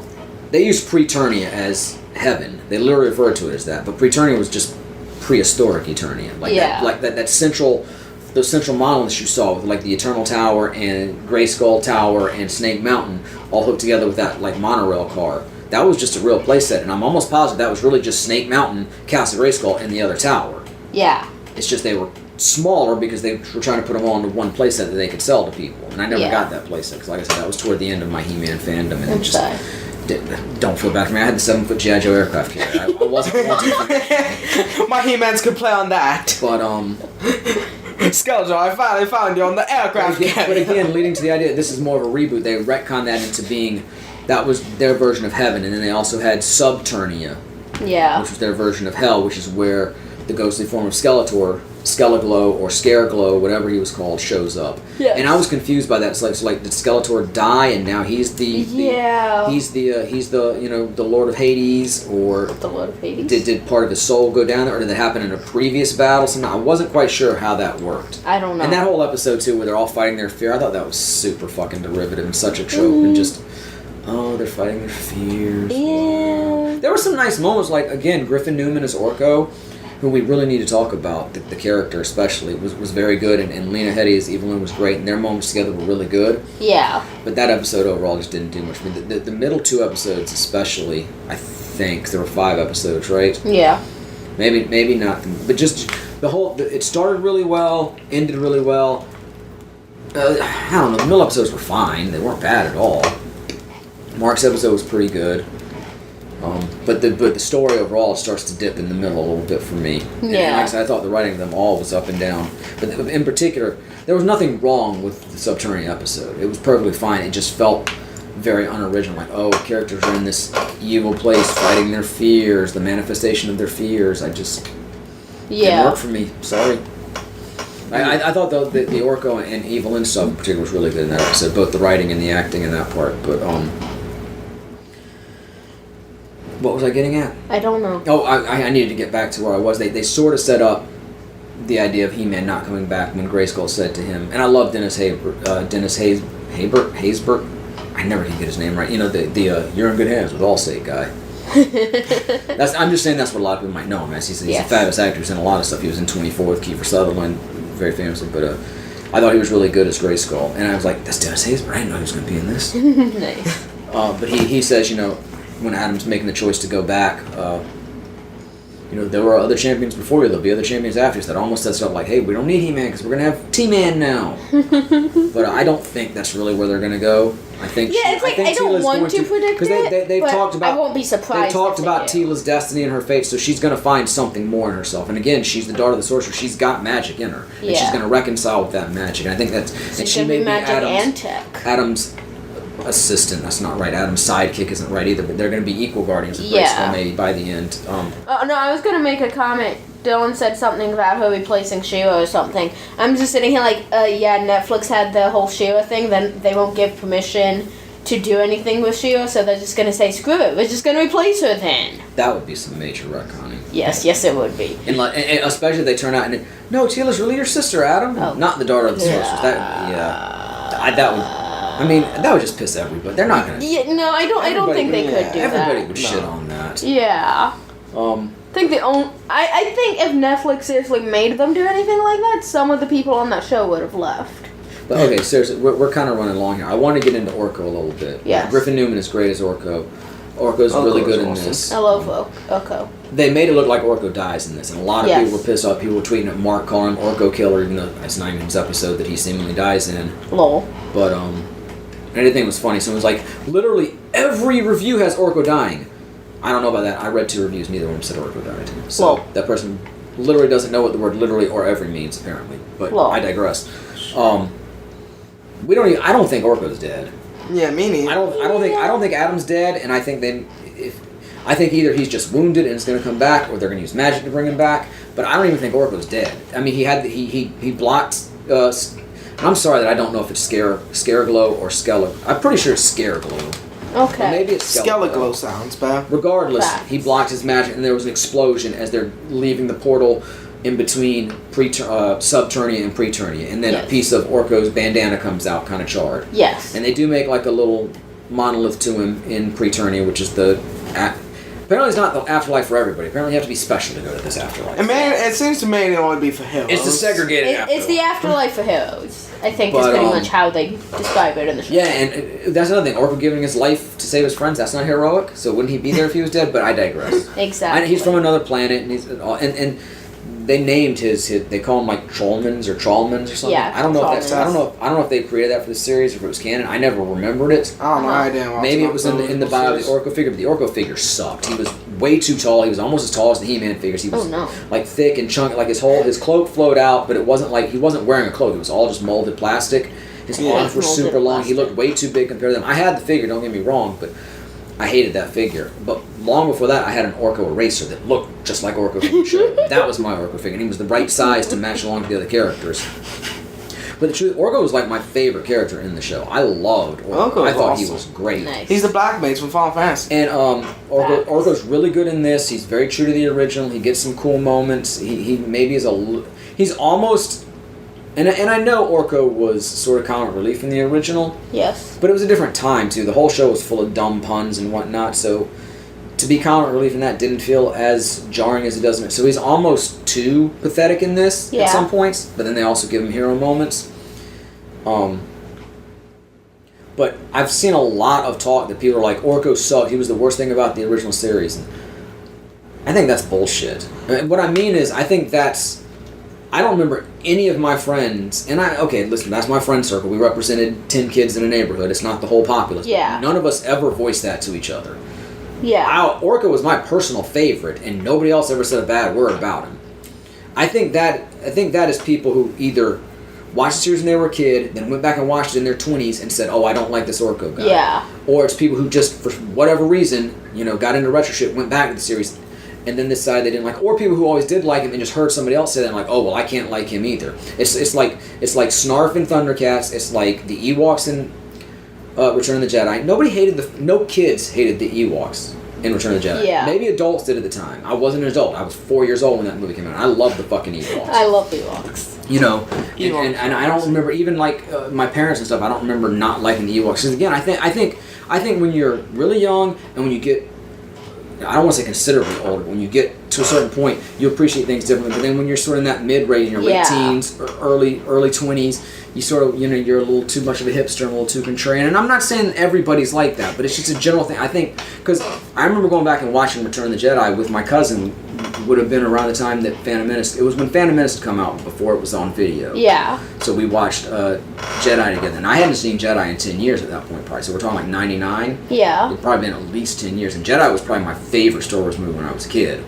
they used Preternia as heaven. They literally referred to it as that. But Preternia was just prehistoric Eternia. Like that central. Those central monoliths you saw with like the Eternal Tower and Grey Skull Tower and Snake Mountain all hooked together with that like monorail car. That was just a real playset, and I'm almost positive that was really just Snake Mountain, Castle Grayskull, and the other tower. Yeah. It's just they were smaller because they were trying to put them all into one playset that they could sell to people. And I never got that playset because, like I said, that was toward the end of my He-Man fandom, and don't feel bad for me. I had the 7-foot G.I. Joe aircraft carrier. I wasn't wanting. My He-Mans could play on that. But Skeletor, I finally found you on the aircraft carrier. But again, leading to the idea that this is more of a reboot, they retconned that into being, that was their version of heaven, and then they also had Subternia, which was their version of hell, which is where the ghostly form of Skeletor, Skeleglow or Scareglow, whatever he was called, shows up. Yes. And I was confused by that. It's like did Skeletor die and now he's the the Lord of Hades, or the Lord of Hades? Did part of his soul go down there, or did that happen in a previous battle? So I wasn't quite sure how that worked. I don't know. And that whole episode too, where they're all fighting their fear, I thought that was super fucking derivative and such a trope, and just they're fighting their fears. Yeah. There were some nice moments, like again Griffin Newman as Orko, who we really need to talk about. The character especially was very good, and Lena Headey as Evil-Lyn was great, and their moments together were really good. Yeah. But that episode overall just didn't do much for me. The middle 2 episodes especially, I think there were 5 episodes, right? Yeah. Maybe not, but just it started really well, ended really well. I don't know, the middle episodes were fine. They weren't bad at all. Mark's episode was pretty good. But the story overall starts to dip in the middle a little bit for me. Yeah. And like I said, I thought the writing of them all was up and down. But in particular, there was nothing wrong with the Subterranean episode. It was perfectly fine. It just felt very unoriginal. Like, characters are in this evil place fighting their fears, the manifestation of their fears. Didn't work for me. Sorry. I thought the Orko and Evil-Lyn stuff in particular was really good in that episode. Both the writing and the acting in that part. But what was I getting at? I don't know. Oh, I needed to get back to where I was. They sort of set up the idea of He-Man not coming back when Grayskull said to him, and I love Dennis Haysbert. I never can get his name right. You know, the You're in Good Hands with Allstate guy. I'm just saying that's what a lot of people might know him as. He's a fabulous actor. He's in a lot of stuff. He was in 24 with Kiefer Sutherland, very famously, but I thought he was really good as Grayskull, and I was like, that's Dennis Haysbert. I didn't know he was going to be in this. Nice. But he says, when Adam's making the choice to go back, there were other champions before you, there'll be other champions after you. So that almost sets it up like, hey, we don't need He-Man because we're going to have T-Man now. But I don't think that's really where they're going to go. I think I don't want to predict it, they've but talked about, I won't be surprised. They've talked if about they do. Teela's destiny and her fate, so she's going to find something more in herself. And again, she's the daughter of the sorcerer. She's got magic in her, and she's going to reconcile with that magic. And I think and she may be Adam's assistant. That's not right. Adam's sidekick isn't right either. But they're going to be equal guardians of Grayskull maybe by the end. No, I was going to make a comment. Dylan said something about her replacing Sheila or something. I'm just sitting here like, Netflix had the whole Sheila thing. Then they won't give permission to do anything with Sheila, so they're just going to say, screw it, we're just going to replace her then. That would be some major retconning. Yes, it would be. And especially if they turn out and no, Teela's really your sister, Adam. Oh. Not the daughter of the sorceress. That would just piss everybody. They're not going to. Yeah, no, I don't think they could do that. Everybody would shit on that. Yeah. I think I think if Netflix seriously made them do anything like that, some of the people on that show would have left. But okay, seriously, we're kind of running long here. I want to get into Orko a little bit. Yes. Griffin Newman is great as Orko. Orko's really good in this. I love Orko. They made it look like Orko dies in this, and a lot of people were pissed off. People were tweeting at Mark calling him Orko Killer, even though it's not even his episode that he seemingly dies in. Lol. But anything was funny. So it was like literally every review has Orko dying. I don't know about that. I read 2 reviews. Neither one said Orko died. So that person literally doesn't know what the word literally or every means apparently. But I digress. I don't think Orko's dead. Yeah, me neither. I don't think Adam's dead, and I think I think either he's just wounded and is going to come back, or they're going to use magic to bring him back. But I don't even think Orko's dead. I mean, he blocked I'm sorry that I don't know if it's Scareglow or Skeleglow. I'm pretty sure it's Scareglow. Okay. Or maybe it's Skeleglow sounds bad. Regardless, Facts. he blocked his magic, and there was an explosion as they're leaving the portal in between Subternia and Preternia, and then Yes. a piece of Orko's bandana comes out, kind of charred. Yes. And they do make like a little monolith to him in Preternia, which is the. Apparently, it's not the afterlife for everybody. Apparently, you have to be special to go to this afterlife. And man, it seems to me it only be for heroes. It's the segregated afterlife. It's the afterlife for heroes. I think But, is pretty much how they describe it in the show. Yeah, and that's another thing. Orko giving his life to save his friends, that's not heroic. So wouldn't he be there if he was dead? But I digress. Exactly. He's from another planet, and and they named his they call him like Trollmans or Trollmans or something. Yeah, I don't know if that's Trollmans. I don't know if they created that for the series or if it was canon. I never remembered it. I don't know. I didn't watch Maybe it was in the bio of the Orko figure, but the Orko figure sucked. He was way too tall. He was almost as tall as the He-Man figures. He was like thick and chunky. Like his cloak flowed out, but it wasn't like he wasn't wearing a cloak. It was all just molded plastic. His arms were molded super long. He plastic. looked way too big compared to them. I had the figure. Don't get me wrong, but I hated that figure. But long before that, I had an Orko eraser that looked just like Orko figure should. That was my Orko figure, and he was the right size to match along with the other characters. But the truth, Orko was like my favorite character in the show. I loved Orko. Orko I thought was he awesome. was great. Nice. He's the Black Mage from Final Fantasy. And Orko's really good in this. He's very true to the original. He gets some cool moments. He maybe is he's almost. And I know Orko was sort of comic relief in the original. Yes. But it was a different time, too. The whole show was full of dumb puns and whatnot, so to be comic relief in that didn't feel as jarring as it does in it. So he's almost too pathetic in this at some points, but then they also give him hero moments. But I've seen a lot of talk that people are like, Orko sucked, he was the worst thing about the original series. And I think that's bullshit. And what I mean is, I think that's... I don't remember any of my friends, and listen, that's my friend circle. We represented 10 kids in a neighborhood. It's not the whole populace. Yeah. None of us ever voiced that to each other. Yeah. Orko was my personal favorite, and nobody else ever said a bad word about him. I think that is people who either watched the series when they were a kid, then went back and watched it in their 20s and said, oh, I don't like this Orko guy. Yeah. Or it's people who just, for whatever reason, got into retro shit, went back to the series, and then decided they didn't like, or people who always did like him and just heard somebody else say that and like, oh well, I can't like him either. It's like Snarf in Thundercats. It's like the Ewoks in Return of the Jedi. No kids hated the Ewoks in Return of the Jedi. Yeah. Maybe adults did at the time. I wasn't an adult. I was 4 years old when that movie came out. I loved the fucking Ewoks. I love the Ewoks. And I don't remember even like my parents and stuff. I don't remember not liking the Ewoks. Because again, I think when you're really young and when you get, I don't want to say considerably older, when you get to a certain point, you appreciate things differently. But then when you're sort of in that mid-range, in your late teens or early 20s, you sort of, you're a little too much of a hipster and a little too contrarian. And I'm not saying everybody's like that, but it's just a general thing. I think, because I remember going back and watching Return of the Jedi with my cousin, would have been around the time that Phantom Menace, it was when Phantom Menace had come out before it was on video. Yeah. So we watched Jedi together. And I hadn't seen Jedi in 10 years at that point, probably. So we're talking like 99. Yeah. It'd probably been at least 10 years. And Jedi was probably my favorite Star Wars movie when I was a kid.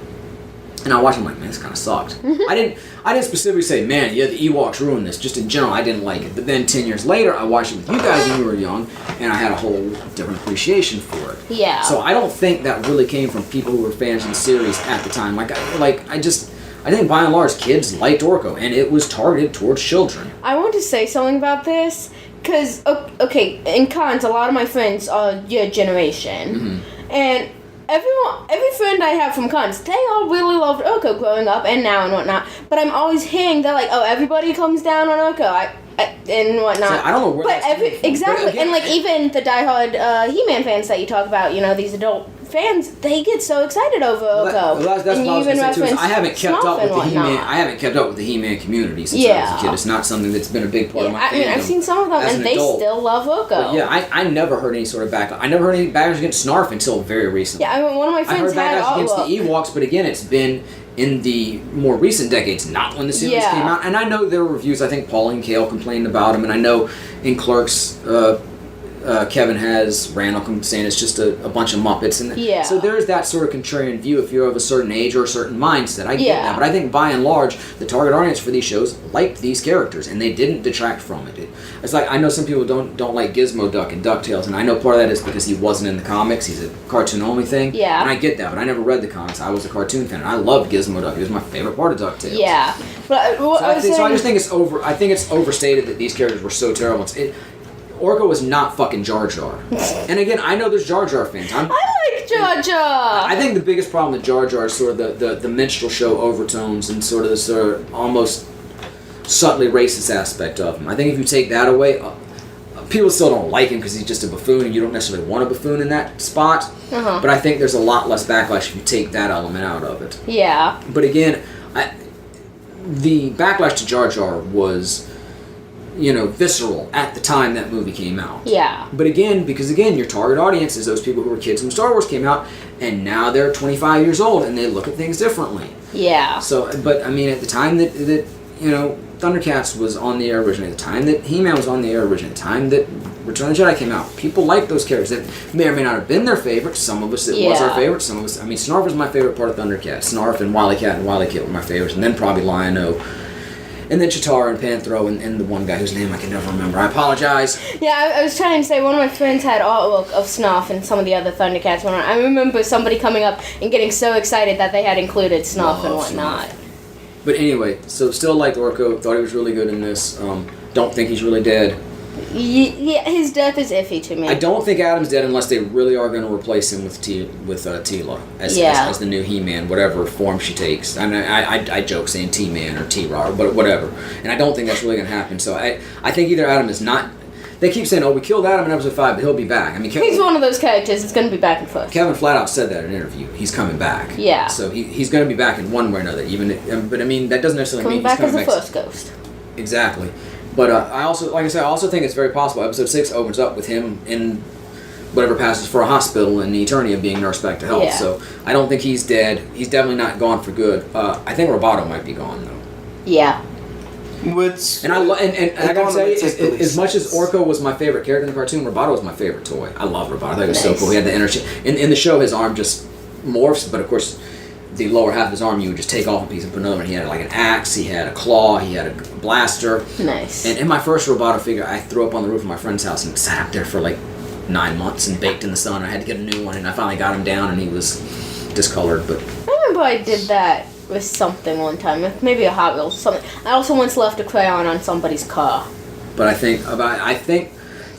And I watched it, I'm like, man, this kind of sucked. I didn't specifically say, man, yeah, the Ewoks ruined this. Just in general, I didn't like it. But then 10 years later, I watched it with you guys when you were young, and I had a whole different appreciation for it. Yeah. So I don't think that really came from people who were fans of the series at the time. I think by and large, kids liked Orko, and it was targeted towards children. I want to say something about this, because, okay, in cons, a lot of my friends are your generation. Mm-hmm. And every friend I have from cons, they all really loved Orko growing up and now and whatnot. But I'm always hearing that, like, oh, everybody comes down on Orko and whatnot. So I don't know where but that's coming from. exactly, But again, and like even the diehard He-Man fans that you talk about, these adult fans, they get so excited over Orko. That's and what I was going to say too. Is I haven't kept up with the whatnot. He-Man. I haven't kept up with the He-Man community since I was a kid. It's not something that's been a big part of my fandom. I've seen some of them, and they still love Orko. But yeah, I never heard any sort of backlash. I never heard any backlash against Snarf until very recently. Yeah, one of my friends I heard had backlash against artwork. the Ewoks, but again, it's been in the more recent decades, not when the series came out. And I know there were reviews. I think Pauline Kael complained about him, and I know in Clerks, Kevin has Randall saying it's just a bunch of Muppets. And Yeah. so there's that sort of contrarian view if you're of a certain age or a certain mindset. I get that. But I think by and large, the target audience for these shows liked these characters, and they didn't detract from it. It's like, I know some people don't like Gizmo Duck and DuckTales, and I know part of that is because he wasn't in the comics. He's a cartoon-only thing. Yeah. And I get that, but I never read the comics. I was a cartoon fan, and I loved Gizmo Duck. He was my favorite part of DuckTales. Yeah. But So I just think it's I think it's overstated that these characters were so terrible. Orko was not fucking Jar Jar. And again, I know there's Jar Jar fans. I like Jar Jar. I think the biggest problem with Jar Jar is sort of the minstrel show overtones and sort of the sort of almost subtly racist aspect of him. I think if you take that away, people still don't like him because he's just a buffoon, and you don't necessarily want a buffoon in that spot. Uh-huh. But I think there's a lot less backlash if you take that element out of it. Yeah. But again, the backlash to Jar Jar was, visceral at the time that movie came out. Yeah. But again, because your target audience is those people who were kids when Star Wars came out, and now they're 25 years old and they look at things differently. Yeah. So, but I mean, at the time that Thundercats was on the air originally, at the time that He-Man was on the air originally, at the time that Return of the Jedi came out, people liked those characters. That may or may not have been their favorite. Some of us, it was our favorite. Some of us, Snarf was my favorite part of Thundercats. Snarf and Wily Cat were my favorites, and then probably Lion-O. And then Chitara and Panthro and the one guy whose name I can never remember. I apologize. Yeah, I was trying to say, one of my friends had artwork of Snarf and some of the other Thundercats. I remember somebody coming up and getting so excited that they had included Snarf and whatnot. But anyway, so still liked Orko. Thought he was really good in this. Don't think he's really dead. Yeah, his death is iffy to me. I don't think Adam's dead unless they really are going to replace him with Teela as the new He-Man, whatever form she takes. I mean, I joke saying T-Man or T-Raw, but whatever. And I don't think that's really going to happen. So I think either Adam is not. They keep saying, "Oh, we killed Adam in episode 5, but he'll be back." I mean, he's one of those characters that's going to be back and forth. Kevin flat out said that in an interview. He's coming back. Yeah. So he's going to be back in one way or another. But I mean, that doesn't necessarily mean he's coming back as the first ghost. Exactly. But I also think it's very possible. Episode 6 opens up with him in whatever passes for a hospital in Eternia being nursed back to health. Yeah. So I don't think he's dead. He's definitely not gone for good. I think Roboto might be gone though. Yeah. And I gotta say, as much as Orko was my favorite character in the cartoon, Roboto was my favorite toy. I love Roboto. I thought he was so cool. He had the energy. In the show, his arm just morphs, but of course, the lower half of his arm you would just take off a piece and put another one. He had like an axe, he had a claw, he had a blaster. Nice. And in my first Roboto figure, I threw up on the roof of my friend's house and sat up there for like 9 months and baked in the sun. I had to get a new one, and I finally got him down, and he was discolored. But I remember I did that with something one time, maybe a Hot Wheels, something. I also once left a crayon on somebody's car. But I think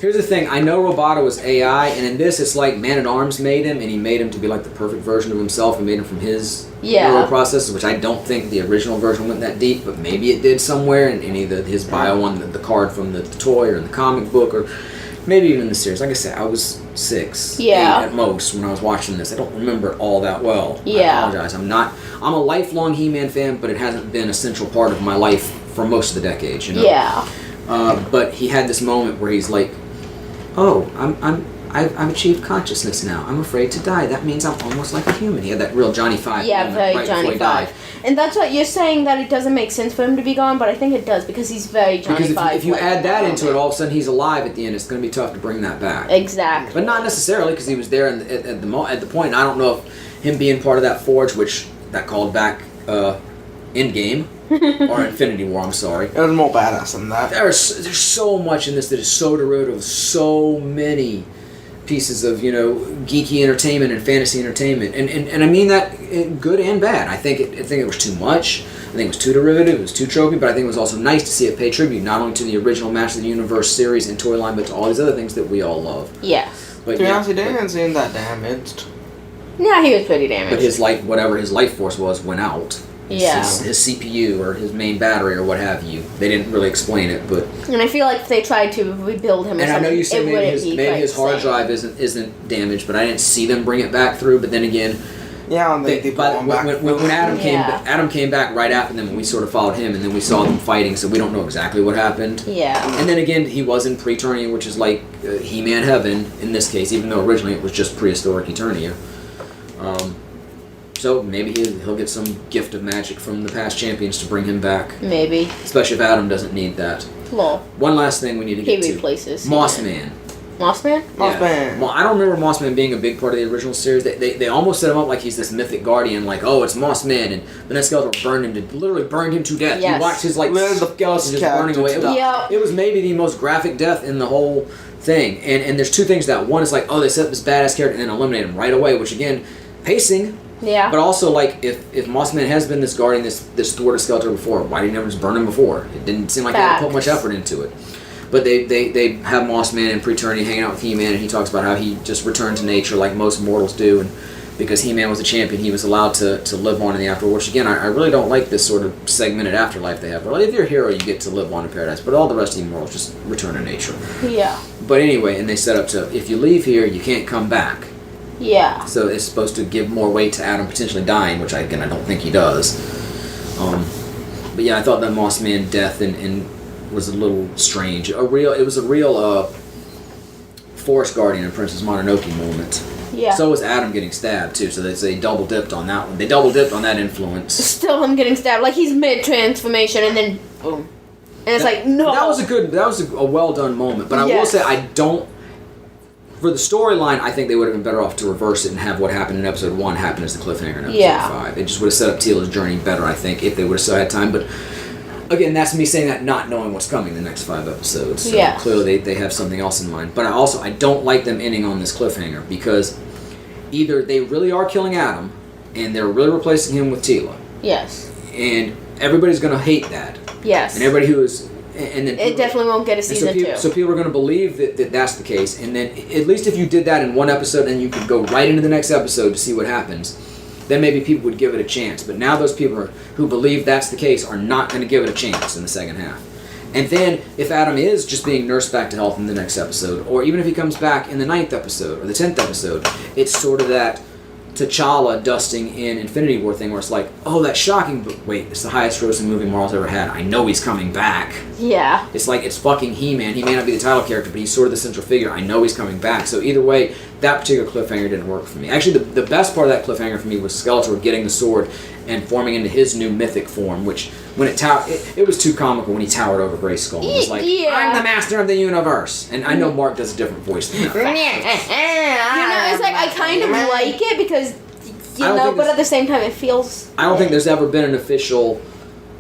here's the thing. I know Roboto was AI, and in this, it's like Man-at-Arms made him, and he made him to be like the perfect version of himself, and made him from his neural processes, which I don't think the original version went that deep, but maybe it did somewhere in either his bio on the card from the toy or in the comic book, or maybe even in the series. Like I said, I was 6, 8 at most when I was watching this. I don't remember it all that well. Yeah. I apologize. I'm a lifelong He-Man fan, but it hasn't been a central part of my life for most of the decades. Yeah. But he had this moment where he's like, "Oh, I've achieved consciousness now. I'm afraid to die. That means I'm almost like a human." He had that real Johnny Five moment right Johnny Five. And that's what you're saying, that it doesn't make sense for him to be gone, but I think it does, because he's very Johnny Five. Because if you add that into it, all of a sudden he's alive at the end. It's going to be tough to bring that back. Exactly. But not necessarily, because he was there at the point. I don't know if him being part of that Forge, which that called back Endgame. Or Infinity War, I'm sorry. It was more badass than that. There's so much in this that is so derivative of so many pieces of, geeky entertainment and fantasy entertainment. And I mean that good and bad. I think it was too much. I think it was too derivative, it was too tropey, but I think it was also nice to see it pay tribute not only to the original Masters of the Universe series and toy line, but to all these other things that we all love. Yeah. But to be honest, he didn't seem that damaged. Yeah, he was pretty damaged. But whatever his life force was, went out. Yeah. His CPU or his main battery or what have you. They didn't really explain it, but. And I feel like if they tried to rebuild him, or and I know you said maybe his hard same. drive isn't damaged, but I didn't see them bring it back through. But then again, yeah, when Adam came back right after them, and we sort of followed him, and then we saw them fighting, so we don't know exactly what happened. Yeah. And then again, he was in Pre-Eternia, which is like He-Man Heaven in this case, even though originally it was just prehistoric Eternia. So maybe he'll get some gift of magic from the past champions to bring him back. Maybe. Especially if Adam doesn't need that. Well, one last thing we need to get to. He replaces. Moss Man. Mossman? Mossman. Well, I don't remember Mossman being a big part of the original series. They almost set him up like he's this mythic guardian, like, oh, it's Mossman, and then that Skeletor literally burned him to death. Yes. You watched his, like, skeleton just burning away. It was maybe the most graphic death in the whole thing. And there's two things to that. One is like, oh, they set up this badass character and then eliminate him right away, which, again, pacing. Yeah. But also, like, if Mossman has been this guardian, this thwarted Skeletor before, why did he never just burn him before? It didn't seem like they had to put much effort into it. But they have Mossman in Pre-Eternity hanging out with He-Man, and he talks about how he just returned to nature like most mortals do, and because He-Man was a champion, he was allowed to live on in the afterworld, which, again, I really don't like this sort of segmented afterlife they have. But if you're a hero, you get to live on in paradise, but all the rest of you mortals just return to nature. Yeah. But anyway, and they set up to, if you leave here, you can't come back. Yeah. So it's supposed to give more weight to Adam potentially dying, which, I don't think he does. But yeah, I thought that Mossman death and was a little strange. It was a real Forest Guardian and Princess Mononoke moment. Yeah. So was Adam getting stabbed too. So they double dipped on that one. They double dipped on that influence. Still him getting stabbed, like he's mid transformation, and then boom, and it's like no. That was a well done moment. But I will say I don't. For the storyline, I think they would have been better off to reverse it and have what happened in episode 1 happen as the cliffhanger in episode 5. It just would have set up Teela's journey better, I think, if they would have still had time. But again, that's me saying that not knowing what's coming the next 5 episodes. So clearly they have something else in mind. But I don't like them ending on this cliffhanger because either they really are killing Adam and they're really replacing him with Teela. Yes. And everybody's going to hate that. Yes. And everybody who is... And then it definitely won't get a season 2. So people are going to believe that that's the case. And then at least if you did that in one episode and you could go right into the next episode to see what happens, then maybe people would give it a chance. But now those people who believe that's the case are not going to give it a chance in the second half. And then if Adam is just being nursed back to health in the next episode, or even if he comes back in the 9th episode or the 10th episode, it's sort of that T'Challa dusting in Infinity War thing where it's like, oh, that's shocking, but wait, it's the highest grossing movie Marvel's ever had. I know he's coming back. Yeah. It's like, it's fucking He-Man. He may not be the title character, but he's sort of the central figure. I know he's coming back. So either way, that particular cliffhanger didn't work for me. Actually, the best part of that cliffhanger for me was Skeletor getting the sword and forming into his new mythic form, which, when it was too comical when he towered over Grayskull. It was like, I'm the master of the universe. And I know Mark does a different voice than that. It's like, I kind of like it because, but at the same time it feels... I don't think there's ever been an official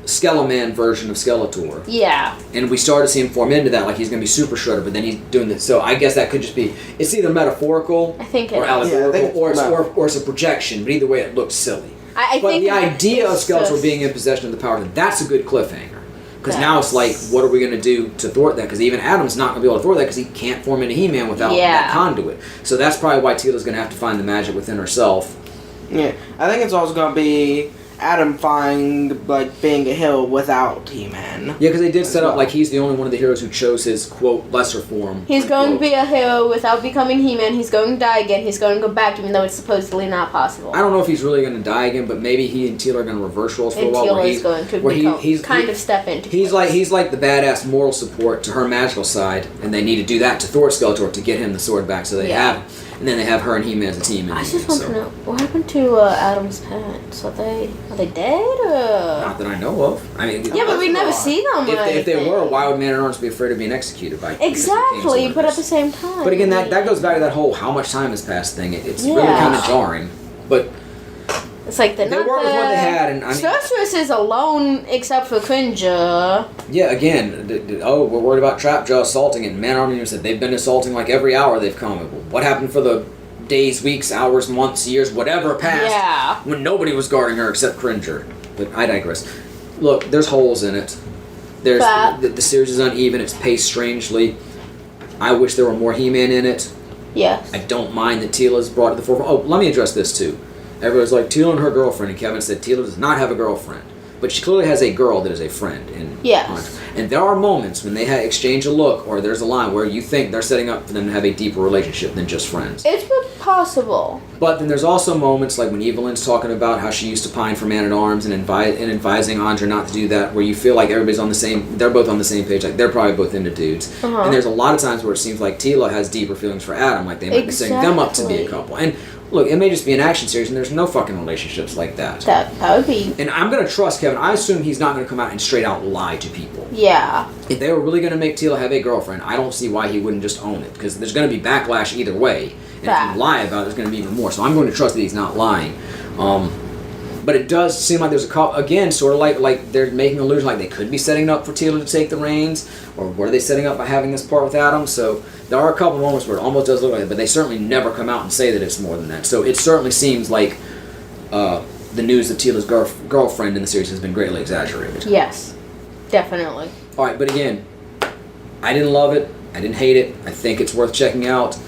Skeleman version of Skeletor. Yeah. And we started to see him form into that, like he's going to be Super Shredder, but then he's doing this. So I guess that could just be, it's either metaphorical or allegorical, or it's a projection, but either way it looks silly. But the idea of Skeletor being in possession of the power, that's a good cliffhanger. Because now it's like, what are we going to do to thwart that? Because even Adam's not going to be able to thwart that because he can't form into He-Man without that conduit. So that's probably why Teela's going to have to find the magic within herself. Yeah, I think it's also going to be Adam being a hero without He-Man. Yeah, because they did set up like he's the only one of the heroes who chose his, quote, lesser form. He's going to be a hero without becoming He-Man. He's going to die again. He's going to go back, even though it's supposedly not possible. I don't know if he's really going to die again, but maybe he and Teela are going to reverse roles for a while. And Teela is going to step into He's like the badass moral support to her magical side, and they need to do that to thwart Skeletor to get him the sword back, so they have... And then they have her and He-Man as a team. I just want to know, what happened to Adam's parents? Are they dead? Or? Not that I know of. I mean, but we never see them. If they were, why would Man-at-Arms be afraid of being executed by? Exactly, but at the same time. But again, that goes back to that whole how much time has passed thing. It's really kind of jarring. But it's like they worked with what they had, and Sorceress is alone except for Cringer. Yeah, again, we're worried about Trapjaw assaulting it. And Man-at-Arms said they've been assaulting like every hour they've come. What happened for the days, weeks, hours, months, years, whatever passed when nobody was guarding her except Cringer? But I digress. Look, there's holes in it. There's the series is uneven. It's paced strangely. I wish there were more He-Man in it. Yes. I don't mind that Teela's brought to the forefront. Oh, let me address this too. Everybody's like, Teela and her girlfriend, and Kevin said Teela does not have a girlfriend. But she clearly has a girl that is a friend. And there are moments when they exchange a look or there's a line where you think they're setting up for them to have a deeper relationship than just friends. It's possible. But then there's also moments like when Evil-Lyn's talking about how she used to pine for Man-at-Arms and advising Andra not to do that, where you feel like everybody's they're both on the same page, like they're probably both into dudes. And there's a lot of times where it seems like Teela has deeper feelings for Adam, like they might be setting them up to be a couple. And look, it may just be an action series, and there's no fucking relationships like that. That would be. And I'm gonna trust Kevin. I assume he's not gonna come out and straight out lie to people. Yeah. If they were really gonna make Teela have a girlfriend, I don't see why he wouldn't just own it, because there's gonna be backlash either way. And if you lie about it, there's gonna be even more. So I'm going to trust that he's not lying. But it does seem like there's again, sort of like they're making an illusion like they could be setting up for Teela to take the reins, or were they setting up by having this part with Adam? So there are a couple moments where it almost does look like it, but they certainly never come out and say that it's more than that. So it certainly seems like the news of Teela's girlfriend in the series has been greatly exaggerated. Yes, definitely. All right, but again, I didn't love it. I didn't hate it. I think it's worth checking out.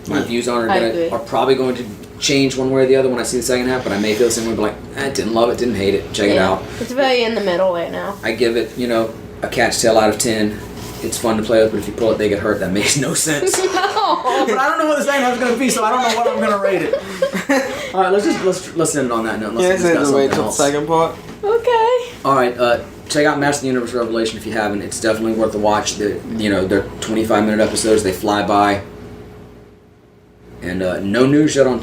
My views on it are probably going to change one way or the other when I see the second half, but I may feel the same way, but like, didn't love it, didn't hate it, check it out. It's very in the middle right now. I give it, a cat's tail out of 10. It's fun to play with, but if you pull it, they get hurt. That makes no sense. No. But I don't know what the second half is going to be, so I don't know what I'm going to rate it. All right, let's end it on that note. Let's discuss wait something till the else. second part. Okay. All right, check out Master of the Universe Revelation if you haven't. It's definitely worth a watch. They're 25-minute episodes. They fly by. And no news yet on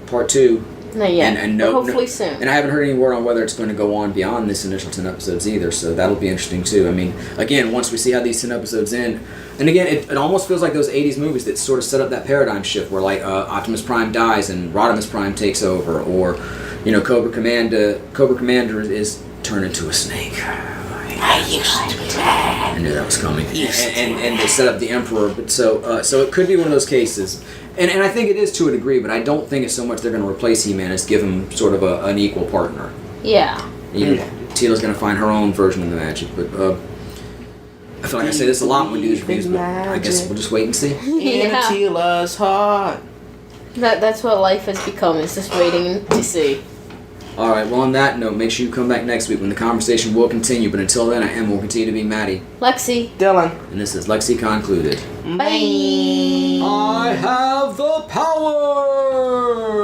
part 2. Not yet. And but hopefully soon. And I haven't heard any word on whether it's going to go on beyond this initial 10 episodes either, so that'll be interesting too. I mean, again, once we see how these 10 episodes end, and again, it almost feels like those 80s movies that sort of set up that paradigm shift where like Optimus Prime dies and Rodimus Prime takes over, or Cobra Commander is turned into a snake. I knew that was coming. And they set up the Emperor, but so it could be one of those cases. And I think it is to a degree, but I don't think it's so much they're going to replace He-Man as give him sort of an equal partner. Yeah. Teela's going to find her own version of the magic, but I feel like I say this a lot when we do these reviews, but I guess we'll just wait and see. In Teela's heart. That's what life has become. It's just waiting to see. All right. Well, on that note, make sure you come back next week when the conversation will continue. But until then, I will continue to be Maddie, Lexi, Dylan, and this is LexiCon concluded. Bye. I have the power.